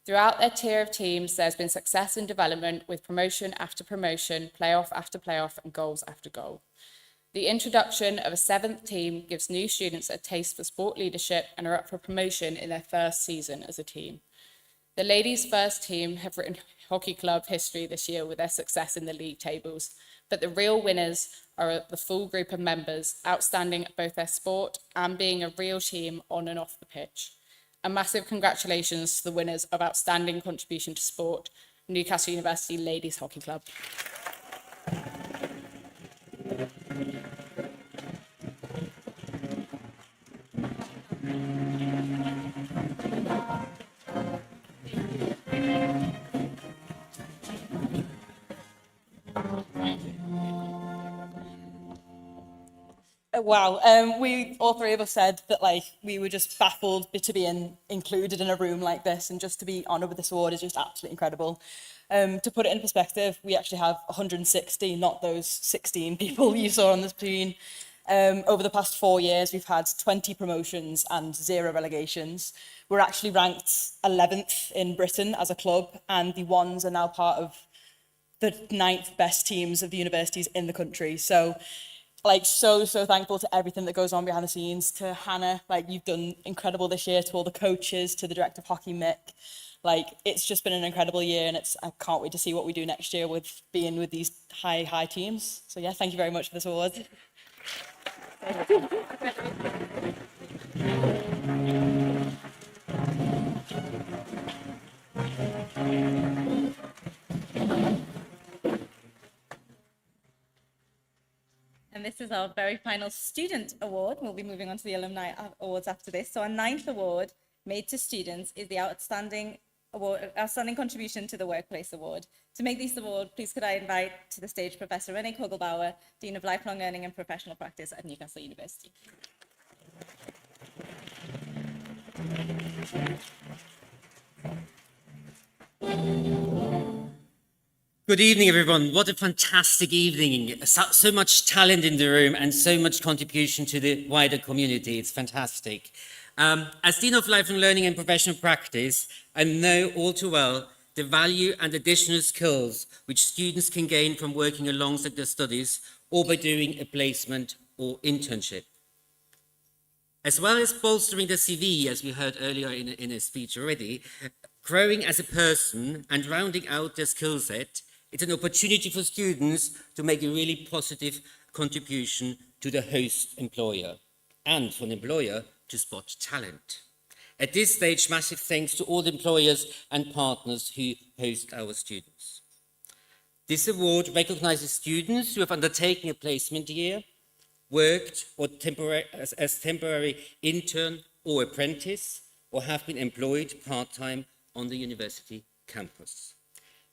Throughout their tier of teams, there's been success and development with promotion after promotion, playoff after playoff, and goals after goal. The introduction of a 7th team gives new students a taste for sport leadership and are up for promotion in their first season as a team. The ladies' first team have written hockey club history this year with their success in the league tables, but the real winners are the full group of members, outstanding at both their sport and being a real team on and off the pitch. A massive congratulations to the winners of Outstanding Contribution to Sport, Newcastle University Ladies Hockey Club. Wow, we all three of us said that we were just baffled to be included in a room like this, and just to be honoured with this award is just absolutely incredible. To put it in perspective, we actually have 160, not those 16 people you saw on the screen. Over the past 4 years, we've had 20 promotions and 0 relegations. We're actually ranked 11th in Britain as a club, and the Ones are now part of the 9th best teams of the universities in the country. So so thankful to everything that goes on behind the scenes. To Hannah, you've done incredible this year. To all the coaches, to the director of hockey, Mick. It's just been an incredible year, and I can't wait to see what we do next year with being with these high teams. So yeah, thank you very much for this award. And this is our very final student award. We'll be moving on to the alumni awards after this. So our 9th award, made to students, is the Outstanding Contribution to the Workplace Award. To make this award, please could I invite to the stage Professor Renee Kogelbauer, Dean of Lifelong Learning and Professional Practice at Newcastle University. Good evening, everyone. What a fantastic evening. So much talent in the room and so much contribution to the wider community. It's fantastic. As Dean of Lifelong Learning and Professional Practice, I know all too well the value and additional skills which students can gain from working alongside their studies or by doing a placement or internship. As well as bolstering the CV, as we heard earlier in a speech already, growing as a person and rounding out their skill set, it's an opportunity for students to make a really positive contribution to the host employer and for an employer to spot talent. At this stage, massive thanks to all the employers and partners who host our students. This award recognizes students who have undertaken a placement year, worked or as temporary intern or apprentice, or have been employed part-time on the university campus.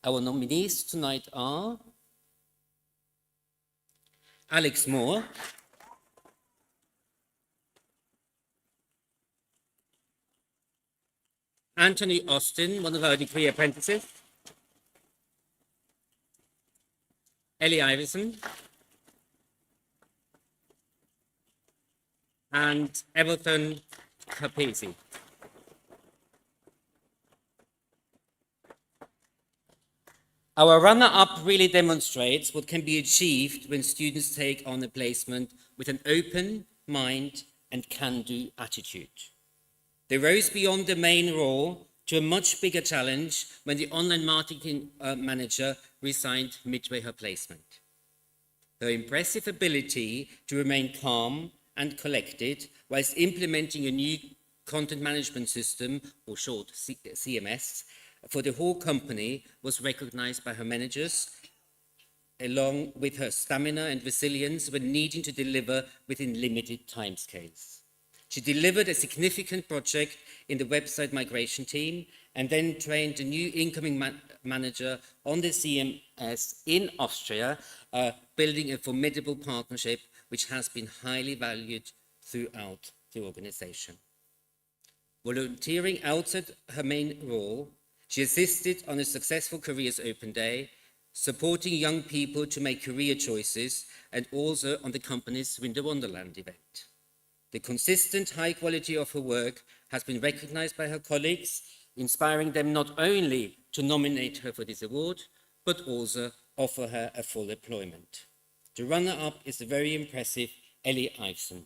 Our nominees tonight are Alex Moore, Anthony Austin, one of our degree apprentices, Ellie Iverson, and Everton Capesi. Our runner-up really demonstrates what can be achieved when students take on a placement with an open mind and can-do attitude. They rose beyond the main role to a much bigger challenge when the online marketing manager resigned midway her placement. Her impressive ability to remain calm and collected whilst implementing a new content management system, or short CMS, for the whole company was recognized by her managers, along with her stamina and resilience when needing to deliver within limited timescales. She delivered a significant project in the website migration team and then trained a new incoming manager on the CMS in Austria, building a formidable partnership which has been highly valued throughout the organization. Volunteering outside her main role, she assisted on a successful Careers Open Day, supporting young people to make career choices, and also on the company's Winter Wonderland event. The consistent high quality of her work has been recognized by her colleagues, inspiring them not only to nominate her for this award, but also offer her a full employment. The runner-up is the very impressive Ellie Iveson.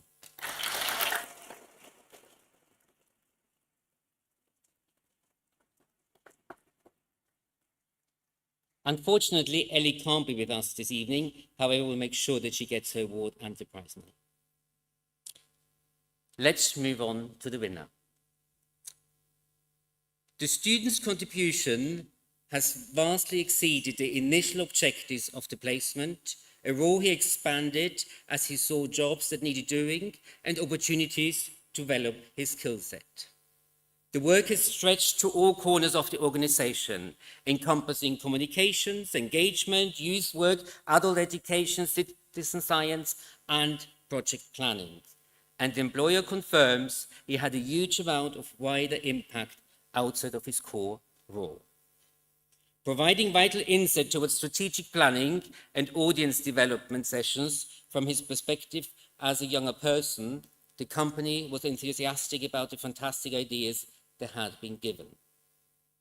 Unfortunately, Ellie can't be with us this evening. However, we'll make sure that she gets her award and the prize money. Let's move on to the winner. The student's contribution has vastly exceeded the initial objectives of the placement, a role he expanded as he saw jobs that needed doing and opportunities to develop his skill set. The work is stretched to all corners of the organization, encompassing communications, engagement, youth work, adult education, citizen science, and project planning. And the employer confirms he had a huge amount of wider impact outside of his core role. Providing vital insight towards strategic planning and audience development sessions from his perspective as a younger person, the company was enthusiastic about the fantastic ideas that had been given.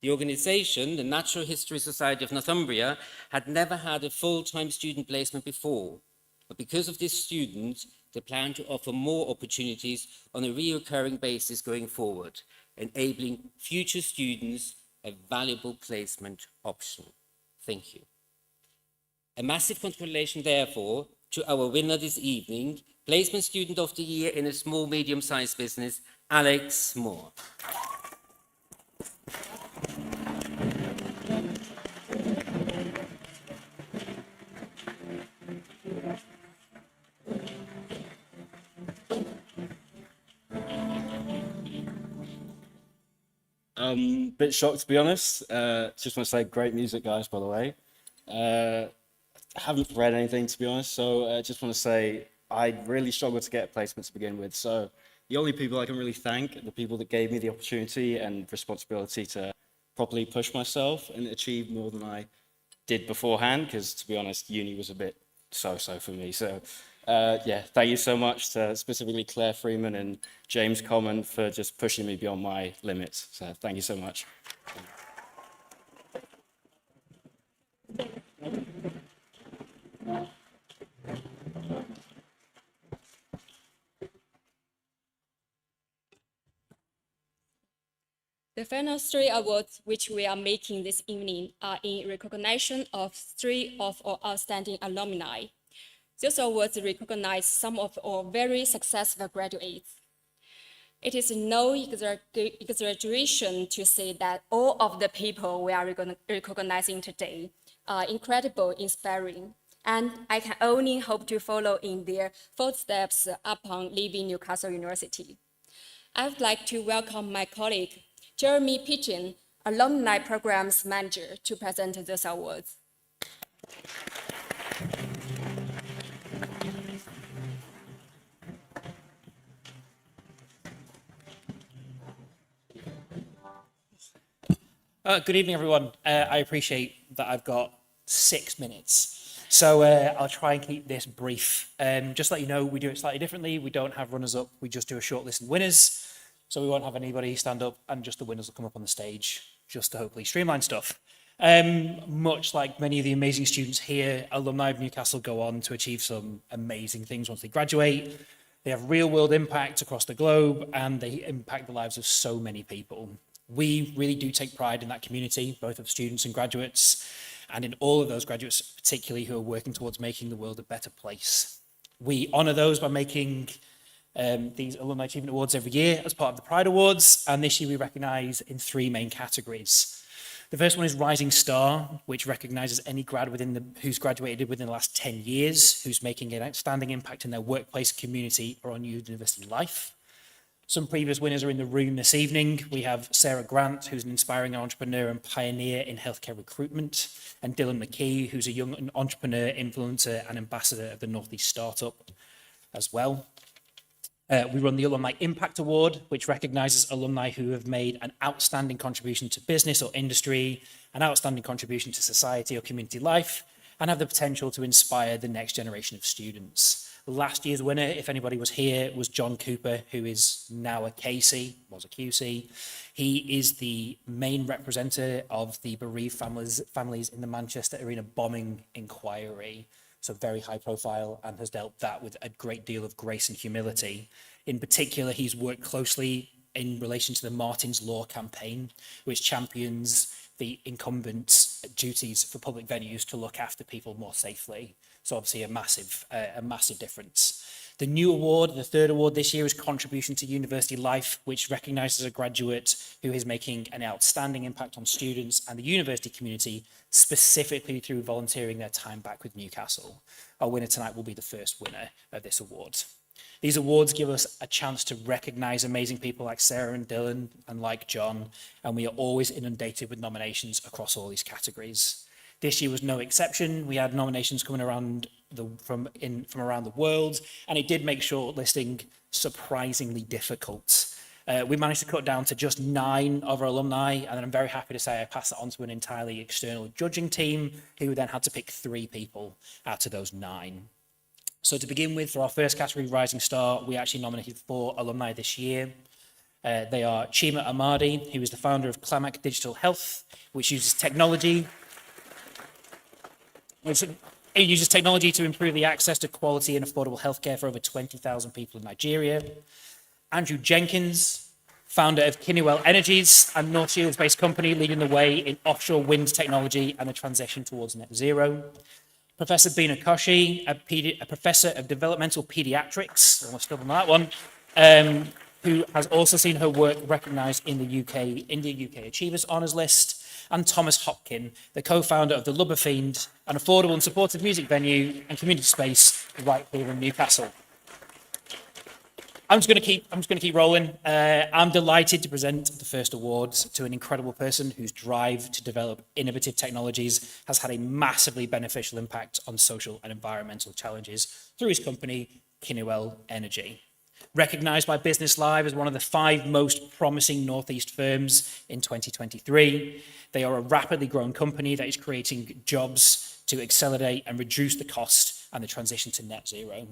The organization, the Natural History Society of Northumbria, had never had a full-time student placement before, but because of this student, they plan to offer more opportunities on a recurring basis going forward, enabling future students a valuable placement option. Thank you. A massive congratulations, therefore, to our winner this evening, Placement Student of the Year in a small, medium-sized business, Alex Moore. Bit shocked, to be honest. Just want to say great music, guys, by the way. Haven't read anything, to be honest, so just want to say I really struggled to get a placement to begin with. So the only people I can really thank are the people that gave me the opportunity and responsibility to properly push myself and achieve more than I did beforehand, because to be honest, uni was a bit so-so for me. So yeah, thank you so much to specifically Claire Freeman and James Common for just pushing me beyond my limits. So thank you so much. The final three awards which we are making this evening are in recognition of three of our outstanding alumni. These awards recognize some of our very successful graduates. It is no exaggeration to say that all of the people we are recognizing today incredible, inspiring, and I can only hope to follow in their footsteps upon leaving Newcastle University. I would like to welcome my colleague, Jeremy Pigeon, Alumni Programs Manager, to present these awards. Good evening, everyone. I appreciate that I've got 6 minutes. So I'll try and keep this brief. Just to let you know, we do it slightly differently. We don't have runners-up. We just do a short list of winners. So we won't have anybody stand up, and just the winners will come up on the stage, just to hopefully streamline stuff. Much like many of the amazing students here, alumni of Newcastle go on to achieve some amazing things once they graduate. They have real-world impact across the globe, and they impact the lives of so many people. We really do take pride in that community, both of students and graduates, and in all of those graduates, particularly who are working towards making the world a better place. We honour those by making these Alumni Achievement Awards every year as part of the Pride Awards, and this year we recognise in 3 main categories. The first one is Rising Star, which recognises any grad who's graduated within the last 10 years, who's making an outstanding impact in their workplace, community, or on university life. Some previous winners are in the room this evening. We have Sarah Grant, who's an inspiring entrepreneur and pioneer in healthcare recruitment, and Dylan McKee, who's a young entrepreneur, influencer, and ambassador of the Northeast Startup as well. We run the Alumni Impact Award, which recognises alumni who have made an outstanding contribution to business or industry, an outstanding contribution to society or community life, and have the potential to inspire the next generation of students. Last year's winner, if anybody was here, was John Cooper, who is now a KC, was a QC. He is the main representative of the bereaved families in the Manchester Arena bombing inquiry. So very high profile, and has dealt that with a great deal of grace and humility. In particular, he's worked closely in relation to the Martin's Law campaign, which champions the incumbents' duties for public venues to look after people more safely. So obviously a massive difference. The new award, the third award this year, is Contribution to University Life, which recognises a graduate who is making an outstanding impact on students and the university community, specifically through volunteering their time back with Newcastle. Our winner tonight will be the first winner of this award. These awards give us a chance to recognise amazing people like Sarah and Dylan and like John, and we are always inundated with nominations across all these categories. This year was no exception. We had nominations coming around from around the world, and it did make shortlisting surprisingly difficult. We managed to cut down to just 9 of our alumni, and I'm very happy to say I passed that on to an entirely external judging team, who then had to pick 3 people out of those 9. So to begin with, for our first category, Rising Star, we actually nominated 4 alumni this year. They are Chima Amadi, who is the founder of Clamac Digital Health, which uses technology to improve the access to quality and affordable healthcare for over 20,000 people in Nigeria. Andrew Jenkins, founder of Kinnewell Energies, a North Shields-based company leading the way in offshore wind technology and the transition towards net zero. Professor Bina Koshi, a professor of developmental pediatrics, almost still on that one, who has also seen her work recognised in the UK Achievers Honours List. And Thomas Hopkin, the co-founder of the Lubber Fiend, an affordable and supportive music venue and community space right here in Newcastle. I'm just going to keep rolling. I'm delighted to present the first award to an incredible person whose drive to develop innovative technologies has had a massively beneficial impact on social and environmental challenges through his company, Kinnewell Energy. Recognised by Business Live as one of the 5 most promising Northeast firms in 2023. They are a rapidly growing company that is creating jobs to accelerate and reduce the cost and the transition to net zero.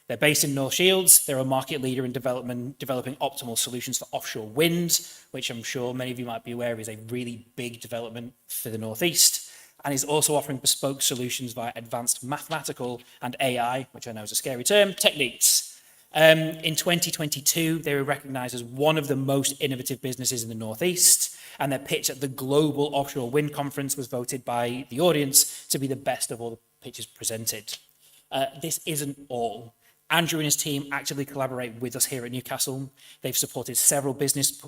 They're based in North Shields. They're a market leader in developing optimal solutions for offshore wind, which I'm sure many of you might be aware is a really big development for the Northeast, and is also offering bespoke solutions via advanced mathematical and AI, which I know is a scary term, techniques. In 2022, they were recognised as one of the most innovative businesses in the Northeast, and their pitch at the Global Offshore Wind Conference was voted by the audience to be the best of all the pitches presented. This isn't all. Andrew and his team actively collaborate with us here at Newcastle. They've supported several business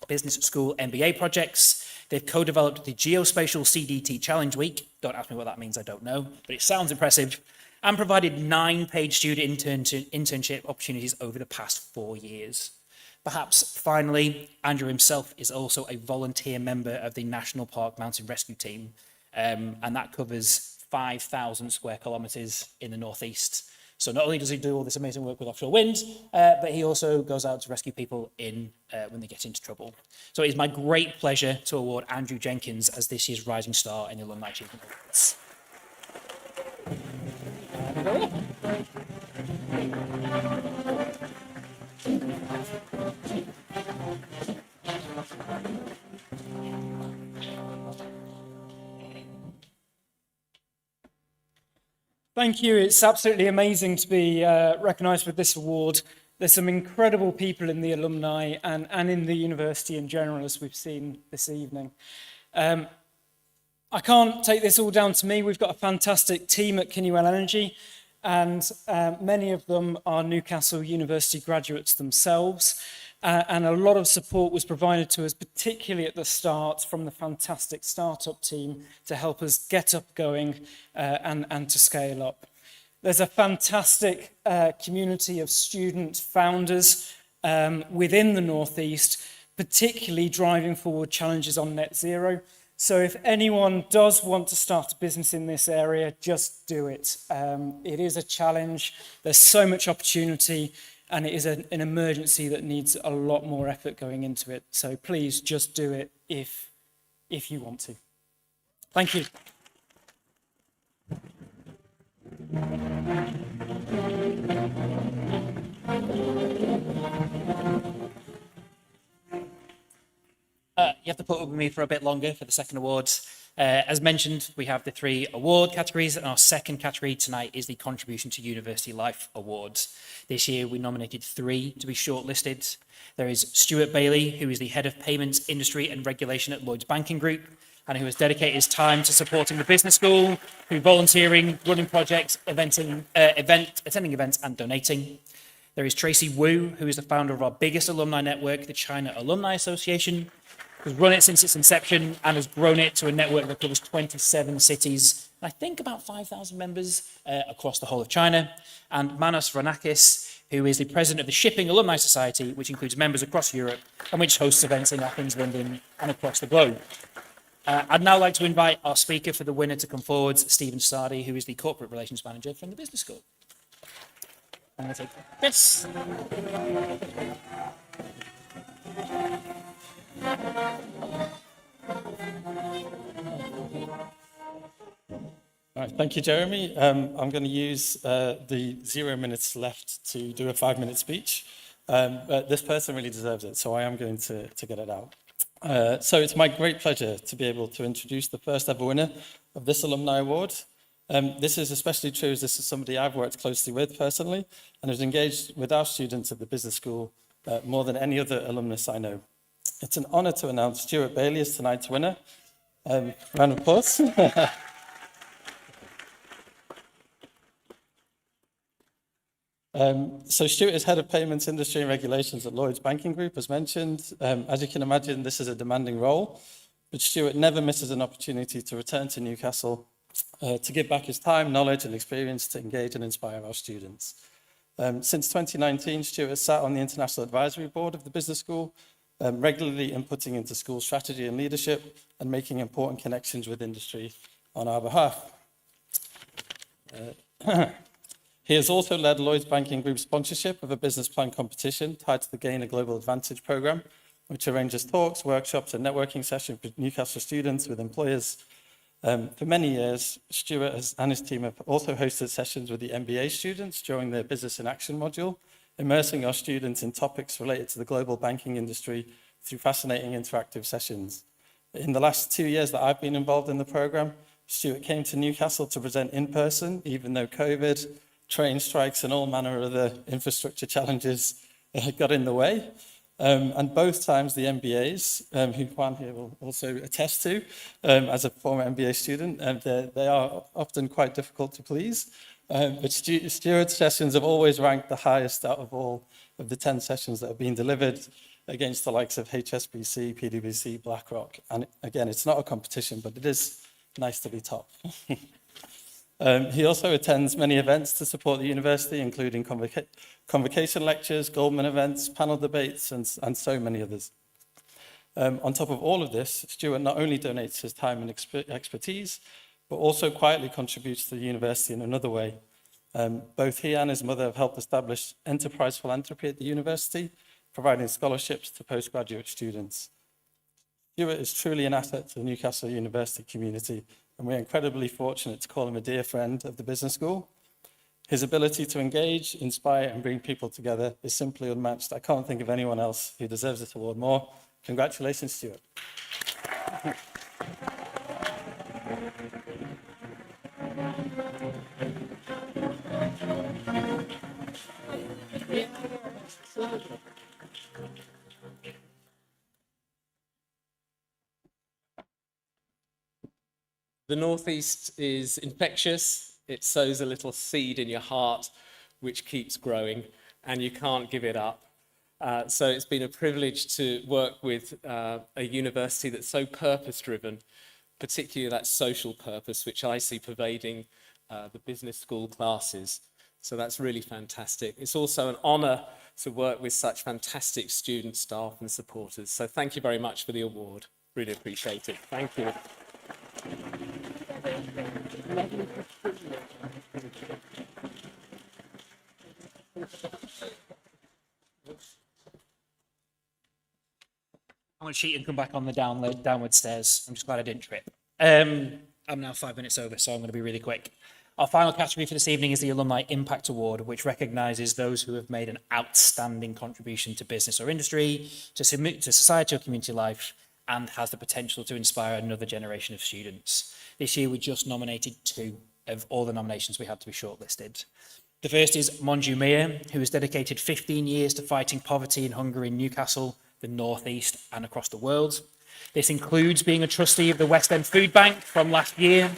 school MBA projects. They've co-developed the Geospatial CDT Challenge Week. Don't ask me what that means, I don't know, but it sounds impressive. And provided 9 paid student internship opportunities over the past 4 years. Perhaps finally, Andrew himself is also a volunteer member of the National Park Mountain Rescue Team, and that covers 5,000 square kilometres in the northeast. So not only does he do all this amazing work with offshore wind, but he also goes out to rescue people when they get into trouble. So it is my great pleasure to award Andrew Jenkins as this year's Rising Star in the Alumni Achievement Awards. Thank you. It's absolutely amazing to be recognised with this award. There's some incredible people in the alumni and in the university in general, as we've seen this evening. I can't take this all down to me. We've got a fantastic team at Kinnywell Energy, and many of them are Newcastle University graduates themselves. And a lot of support was provided to us, particularly at the start, from the fantastic startup team to help us get up going and to scale up. There's a fantastic community of student founders within the Northeast, particularly driving forward challenges on net zero. So if anyone does want to start a business in this area, just do it. It is a challenge. There's so much opportunity. And it is an emergency that needs a lot more effort going into it. So please just do it if you want to. Thank you. You have to put up with me for a bit longer for the second award. As mentioned, we have the 3 award categories, and our second category tonight is the Contribution to University Life Awards. This year, we nominated 3 to be shortlisted. There is Stuart Bailey, who is the Head of Payments, Industry and Regulation at Lloyds Banking Group, and who has dedicated his time to supporting the business school, through volunteering, running projects, attending events and donating. There is Tracy Wu, who is the founder of our biggest alumni network, the China Alumni Association, who's run it since its inception and has grown it to a network that covers 27 cities, and I think about 5,000 members across the whole of China. And Manos Vranakis, who is the president of the Shipping Alumni Society, which includes members across Europe and which hosts events in Athens, London, and across the globe. I'd now like to invite our speaker for the winner to come forward, Stephen Sardi, who is the Corporate Relations Manager from the Business School. And I'll take this. All right, thank you, Jeremy. I'm going to use the 0 minutes left to do a 5-minute speech. But this person really deserves it, so I am going to get it out. So it's my great pleasure to be able to introduce the first ever winner of this Alumni Award. This is especially true as this is somebody I've worked closely with personally and has engaged with our students at the Business School more than any other alumnus I know. It's an honour to announce Stuart Bailey as tonight's winner. Round of applause. So Stuart is Head of Payments, Industry and Regulations at Lloyds Banking Group, as mentioned. As you can imagine, this is a demanding role, but Stuart never misses an opportunity to return to Newcastle to give back his time, knowledge and experience to engage and inspire our students. Since 2019, Stuart has sat on the International Advisory Board of the Business School, regularly inputting into school strategy and leadership and making important connections with industry on our behalf. He has also led Lloyds Banking Group's sponsorship of a business plan competition tied to the Gain a Global Advantage programme, which arranges talks, workshops and networking sessions for Newcastle students with employers. For many years, Stuart and his team have also hosted sessions with the MBA students during their Business in Action module, immersing our students in topics related to the global banking industry through fascinating interactive sessions. In the last 2 years that I've been involved in the programme, Stuart came to Newcastle to present in person, even though COVID, train strikes and all manner of other infrastructure challenges got in the way. And both times the MBAs, who Juan here will also attest to, as a former MBA student, they are often quite difficult to please. But Stuart's sessions have always ranked the highest out of all of the 10 sessions that have been delivered. against the likes of HSBC, PwC, BlackRock. And again, it's not a competition, but it is nice to be top. He also attends many events to support the university, including convocation lectures, Goldman events, panel debates, and so many others. On top of all of this, Stuart not only donates his time and expertise, but also quietly contributes to the university in another way. Both he and his mother have helped establish enterprise philanthropy at the university, providing scholarships to postgraduate students. Stuart is truly an asset to the Newcastle University community, and we're incredibly fortunate to call him a dear friend of the business school. His ability to engage, inspire, and bring people together is simply unmatched. I can't think of anyone else who deserves this award more. Congratulations, Stuart. The Northeast is infectious. It sows a little seed in your heart, which keeps growing, and you can't give it up. So it's been a privilege to work with a university that's so purpose-driven, particularly that social purpose, which I see pervading the business school classes. So that's really fantastic. It's also an honour to work with such fantastic student, staff and supporters. So thank you very much for the award. Really appreciate it. Thank you. I'm going to cheat and come back on the downward stairs. I'm just glad I didn't trip. I'm now 5 minutes over, so I'm going to be really quick. Our final category for this evening is the Alumni Impact Award, which recognises those who have made an outstanding contribution to business or industry, to society or community life, and has the potential to inspire another generation of students. This year, we just nominated 2 of all the nominations we had to be shortlisted. The first is Monju Mir, who has dedicated 15 years to fighting poverty and hunger in Newcastle, the North East, and across the world. This includes being a trustee of the West End Food Bank from last year,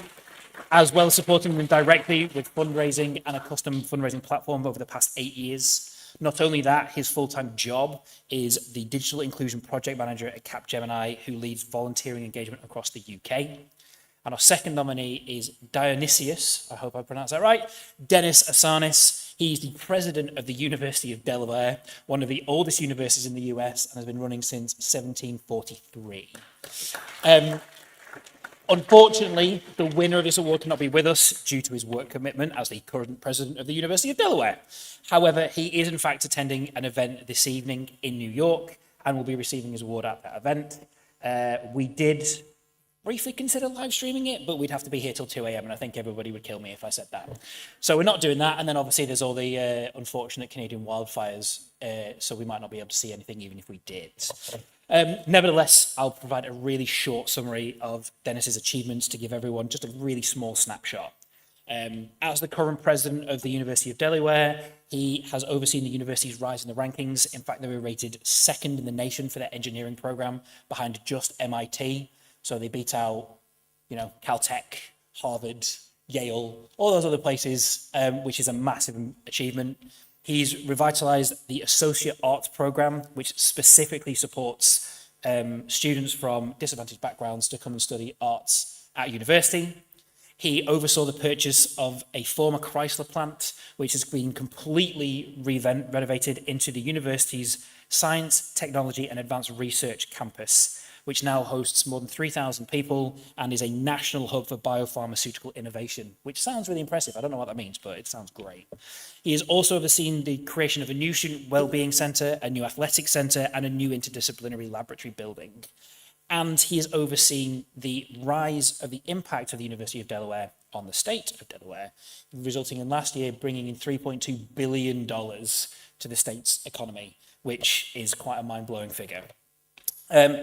as well as supporting them directly with fundraising and a custom fundraising platform over the past 8 years. Not only that, his full-time job is the Digital Inclusion Project Manager at Capgemini, who leads volunteering engagement across the UK. And our second nominee is Dionysius, I hope I pronounced that right, Dennis Asanis. He's the president of the University of Delaware, one of the oldest universities in the US, and has been running since 1743. Unfortunately, the winner of this award cannot be with us due to his work commitment as the current president of the University of Delaware. However, he is in fact attending an event this evening in New York and will be receiving his award at that event. We did briefly consider live streaming it, but we'd have to be here till 2 a.m. and I think everybody would kill me if I said that. So we're not doing that. And then obviously there's all the unfortunate Canadian wildfires, so we might not be able to see anything even if we did. Nevertheless, I'll provide a really short summary of Dennis's achievements to give everyone just a really small snapshot. As the current president of the University of Delaware, he has overseen the university's rise in the rankings. In fact, they were rated 2nd in the nation for their engineering program, behind just MIT. So they beat out, you know, Caltech, Harvard, Yale, all those other places, which is a massive achievement. He's revitalized the Associate Arts program, which specifically supports students from disadvantaged backgrounds to come and study arts at university. He oversaw the purchase of a former Chrysler plant, which has been completely renovated into the university's Science, Technology and Advanced Research campus, which now hosts more than 3,000 people and is a national hub for biopharmaceutical innovation, which sounds really impressive. I don't know what that means, but it sounds great. He has also overseen the creation of a new student wellbeing centre, a new athletics centre, and a new interdisciplinary laboratory building. And he has overseen the rise of the impact of the University of Delaware on the state of Delaware, resulting in last year bringing in $3.2 billion to the state's economy, which is quite a mind-blowing figure.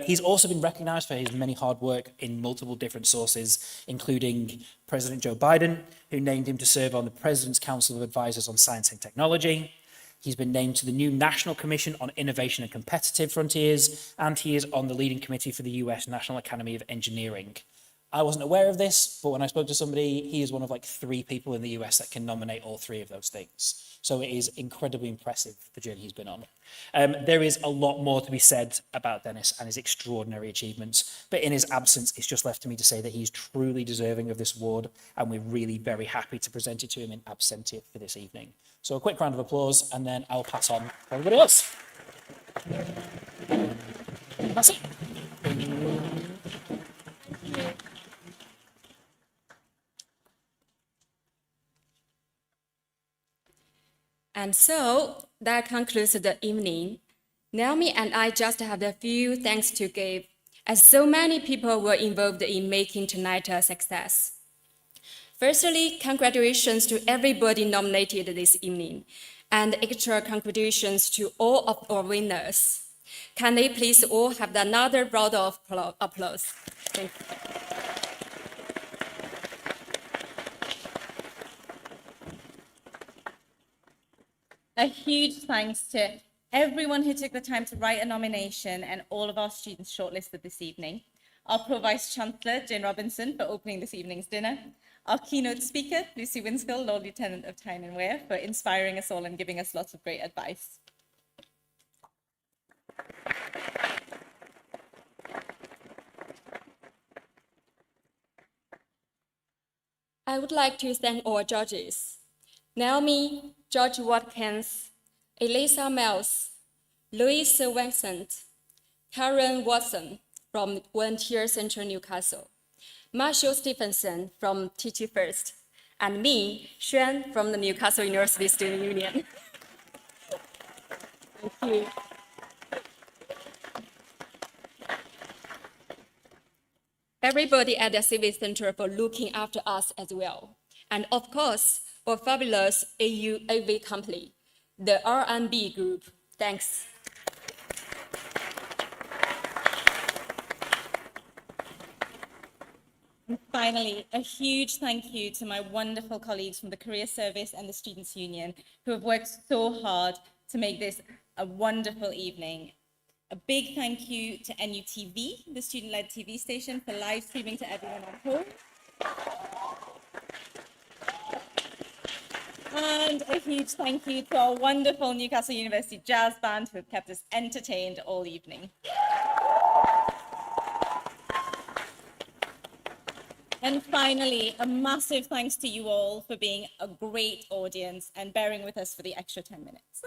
He's also been recognised for his many hard work in multiple different sources, including President Joe Biden, who named him to serve on the President's Council of Advisors on Science and Technology. He's been named to the new National Commission on Innovation and Competitive Frontiers, and he is on the leading committee for the US National Academy of Engineering. I wasn't aware of this, but when I spoke to somebody, he is one of like 3 people in the US that can nominate all 3 of those things. So it is incredibly impressive, the journey he's been on. There is a lot more to be said about Dennis and his extraordinary achievements, but in his absence, it's just left to me to say that he's truly deserving of this award, and we're really very happy to present it to him in absentia for this evening. So a quick round of applause, and then I'll pass on to everybody else. That's it. And so that concludes the evening. Naomi and I just have a few thanks to give, as so many people were involved in making tonight a success. Firstly, congratulations to everybody nominated this evening, and extra congratulations to all of our winners. Can they please all have another round of applause? Thank you. A huge thanks to everyone who took the time to write a nomination and all of our students shortlisted this evening. Our Pro-Vice Chancellor, Jane Robinson, for opening this evening's dinner. Our keynote speaker, Lucy Winskill, Lord Lieutenant of Tyne and Wear, for inspiring us all and giving us lots of great advice. I would like to thank our judges, Naomi, George Watkins, Elisa Miles, Louis Vincent, Karen Watson from Volunteer Central Newcastle, Marshall Stephenson from Teach First, and me, Xuan from the Newcastle University Student Union. Thank you. Everybody at the Civic Center for looking after us as well. And of course, our fabulous AV company, the R&B group. Thanks. And finally, a huge thank you to my wonderful colleagues from the Career Service and the Students' Union who have worked so hard to make this a wonderful evening. A big thank you to NUTV, the student-led TV station, for live streaming to everyone at home. And a huge thank you to our wonderful Newcastle University Jazz Band who have kept us entertained all evening. And finally, a massive thanks to you all for being a great audience and bearing with us for the extra 10 minutes.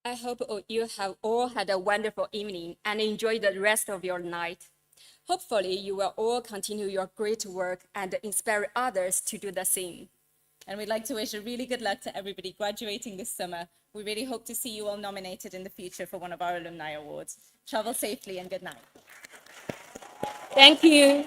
I hope you have all had a wonderful evening and enjoy the rest of your night. Hopefully, you will all continue your great work and inspire others to do the same. And we'd like to wish a really good luck to everybody graduating this summer. We really hope to see you all nominated in the future for one of our alumni awards. Travel safely and good night. Thank you.